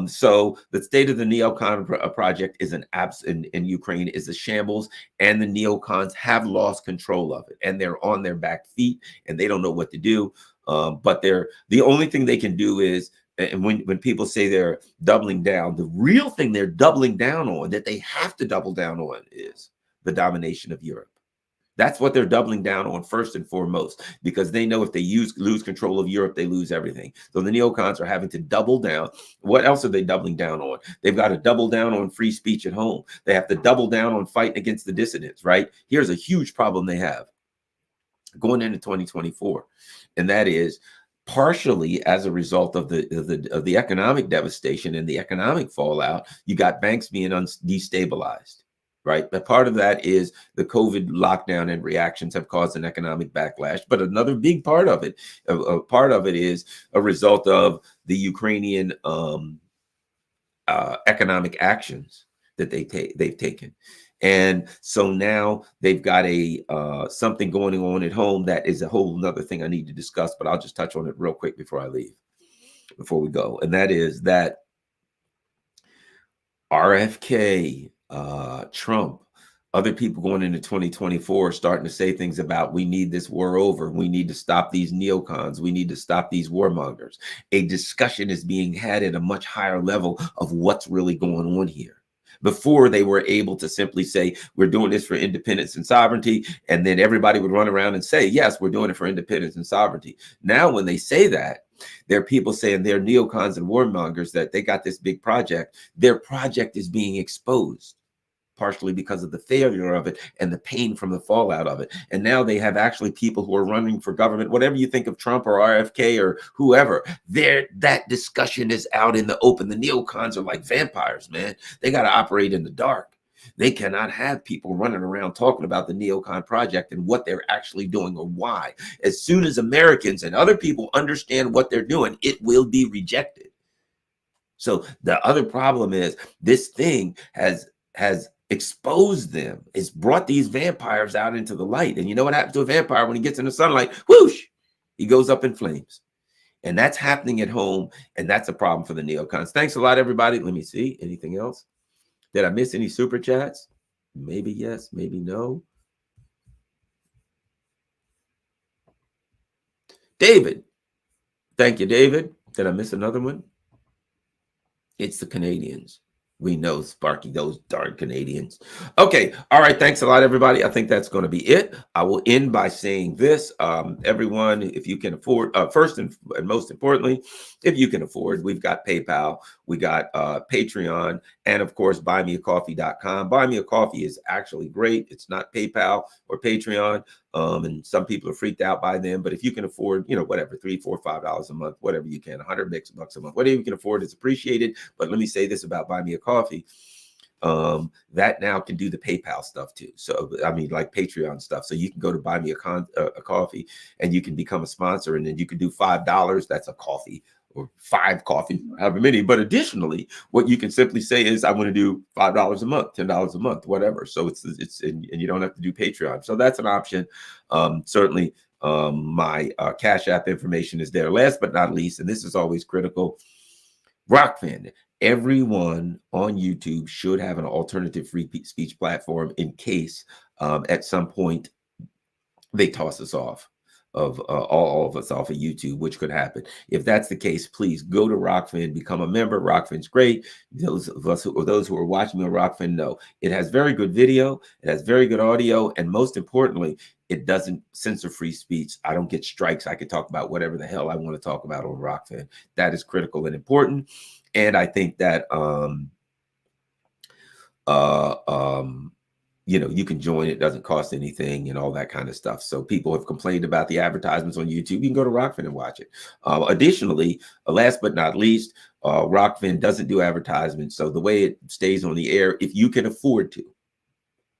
Speaker 1: So the state of the Neocon project is in Ukraine is a shambles, and the neocons have lost control of it, and they're on their back feet, and they don't know what to do. But the only thing they can do is, and when people say they're doubling down, the real thing they're doubling down on, that they have to double down on, is the domination of Europe. That's what they're doubling down on first and foremost, because they know if they lose control of Europe, they lose everything. So the neocons are having to double down. What else are they doubling down on? They've got to double down on free speech at home. They have to double down on fighting against the dissidents, right? Here's a huge problem they have going into 2024, and that is partially as a result of the economic devastation and the economic fallout. You got banks being destabilized, right? But part of that is the COVID lockdown and reactions have caused an economic backlash. But another big part of it, a part of it is a result of the Ukrainian economic actions that they've taken. And so now they've got a something going on at home that is a whole nother thing I need to discuss, but I'll just touch on it real quick before I leave, before we go. And that is that RFK, Trump, other people going into 2024 starting to say things about, we need this war over. We need to stop these neocons. We need to stop these warmongers. A discussion is being had at a much higher level of what's really going on here. Before, they were able to simply say, we're doing this for independence and sovereignty. And then everybody would run around and say, yes, we're doing it for independence and sovereignty. Now, when they say that, there are people saying they're neocons and warmongers, that they got this big project. Their project is being exposed, partially because of the failure of it and the pain from the fallout of it. And now they have actually people who are running for government, whatever you think of Trump or RFK or whoever, that discussion is out in the open. The neocons are like vampires, man. They got to operate in the dark. They cannot have people running around talking about the neocon project and what they're actually doing or why. As soon as Americans and other people understand what they're doing, it will be rejected. So the other problem is this thing has exposed them. It's brought these vampires out into the light. And you know what happens to a vampire when he gets in the sunlight? Whoosh! He goes up in flames. And that's happening at home. And that's a problem for the neocons. Thanks a lot, everybody. Let me see. Anything else? Did I miss any super chats? Maybe yes, maybe no. David. Thank you, David. Did I miss another one? It's the Canadians. We know, Sparky, those darn Canadians. Okay. All right. Thanks a lot, everybody. I think that's going to be it. I will end by saying this. Everyone, if you can afford, first and most importantly, if you can afford, we've got PayPal, we got Patreon, and of course, buymeacoffee.com. Buy Me a Coffee is actually great. It's not PayPal or Patreon. And some people are freaked out by them, but if you can afford, whatever, $3, $4, $5 a month, whatever you can, $100 a month, whatever you can afford is appreciated. But let me say this about Buy Me a Coffee. That now can do the PayPal stuff too. So, I mean, like Patreon stuff. So you can go to Buy Me a Coffee and you can become a sponsor, and then you can do $5. That's a coffee, or 5 coffee, however many. But additionally, what you can simply say is, I want to do $5 a month, $10 a month, whatever. So it's and you don't have to do Patreon. So that's an option. Certainly, my Cash App information is there. Last but not least, and this is always critical, Rockfin. Everyone on YouTube should have an alternative free speech platform in case at some point they toss us off of all of us off of YouTube, which could happen. If that's the case, please go to Rockfin, become a member. Rockfin's great. Those who are watching me on Rockfin know it has very good video, it has very good audio, and most importantly, it doesn't censor free speech. I don't get strikes. I can talk about whatever the hell I want to talk about on Rockfin. That is critical and important. And I think that you can join. It doesn't cost anything and all that kind of stuff. So people have complained about the advertisements on YouTube. You can go to Rockfin and watch it. Additionally, last but not least, Rockfin doesn't do advertisements. So the way it stays on the air, if you can afford to,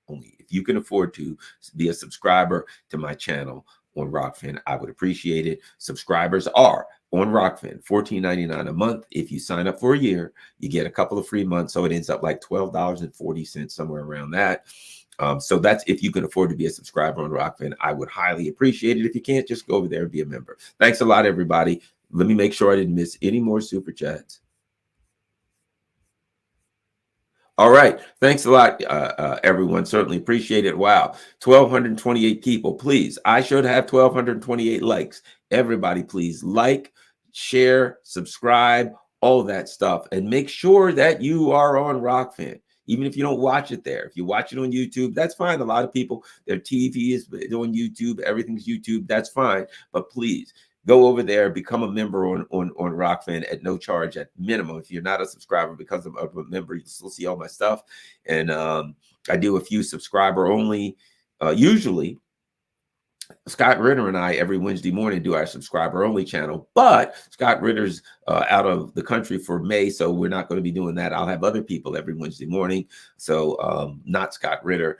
Speaker 1: only if you can afford to be a subscriber to my channel on Rockfin, I would appreciate it. Subscribers are on Rockfin, $14.99 a month. If you sign up for a year, you get a couple of free months. So it ends up like $12.40, somewhere around that. So that's if you can afford to be a subscriber on Rockfin. I would highly appreciate it. If you can't, just go over there and be a member. Thanks a lot, everybody. Let me make sure I didn't miss any more super chats. All right. Thanks a lot, everyone. Certainly appreciate it. Wow. 1,228 people. Please, I should have 1,228 likes. Everybody, please like, share, subscribe, all that stuff. And make sure that you are on Rockfin. Even if you don't watch it there. If you watch it on YouTube, that's fine. A lot of people, their TV is on YouTube. Everything's YouTube. That's fine. But please, go over there, become a member on Rockfin at no charge at minimum. If you're not a subscriber, because I'm a member, you still see all my stuff. And I do a few subscriber only, usually Scott Ritter and I every Wednesday morning do our subscriber only channel, but Scott Ritter's out of the country for May, so we're not going to be doing that. I'll have other people every Wednesday morning, so not Scott Ritter.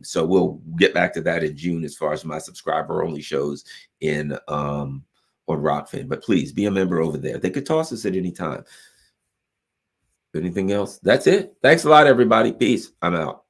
Speaker 1: So we'll get back to that in June as far as my subscriber only shows in on Rockfin. But please be a member over there. They could toss us at any time. Anything else? That's it. Thanks a lot, everybody. Peace. I'm out.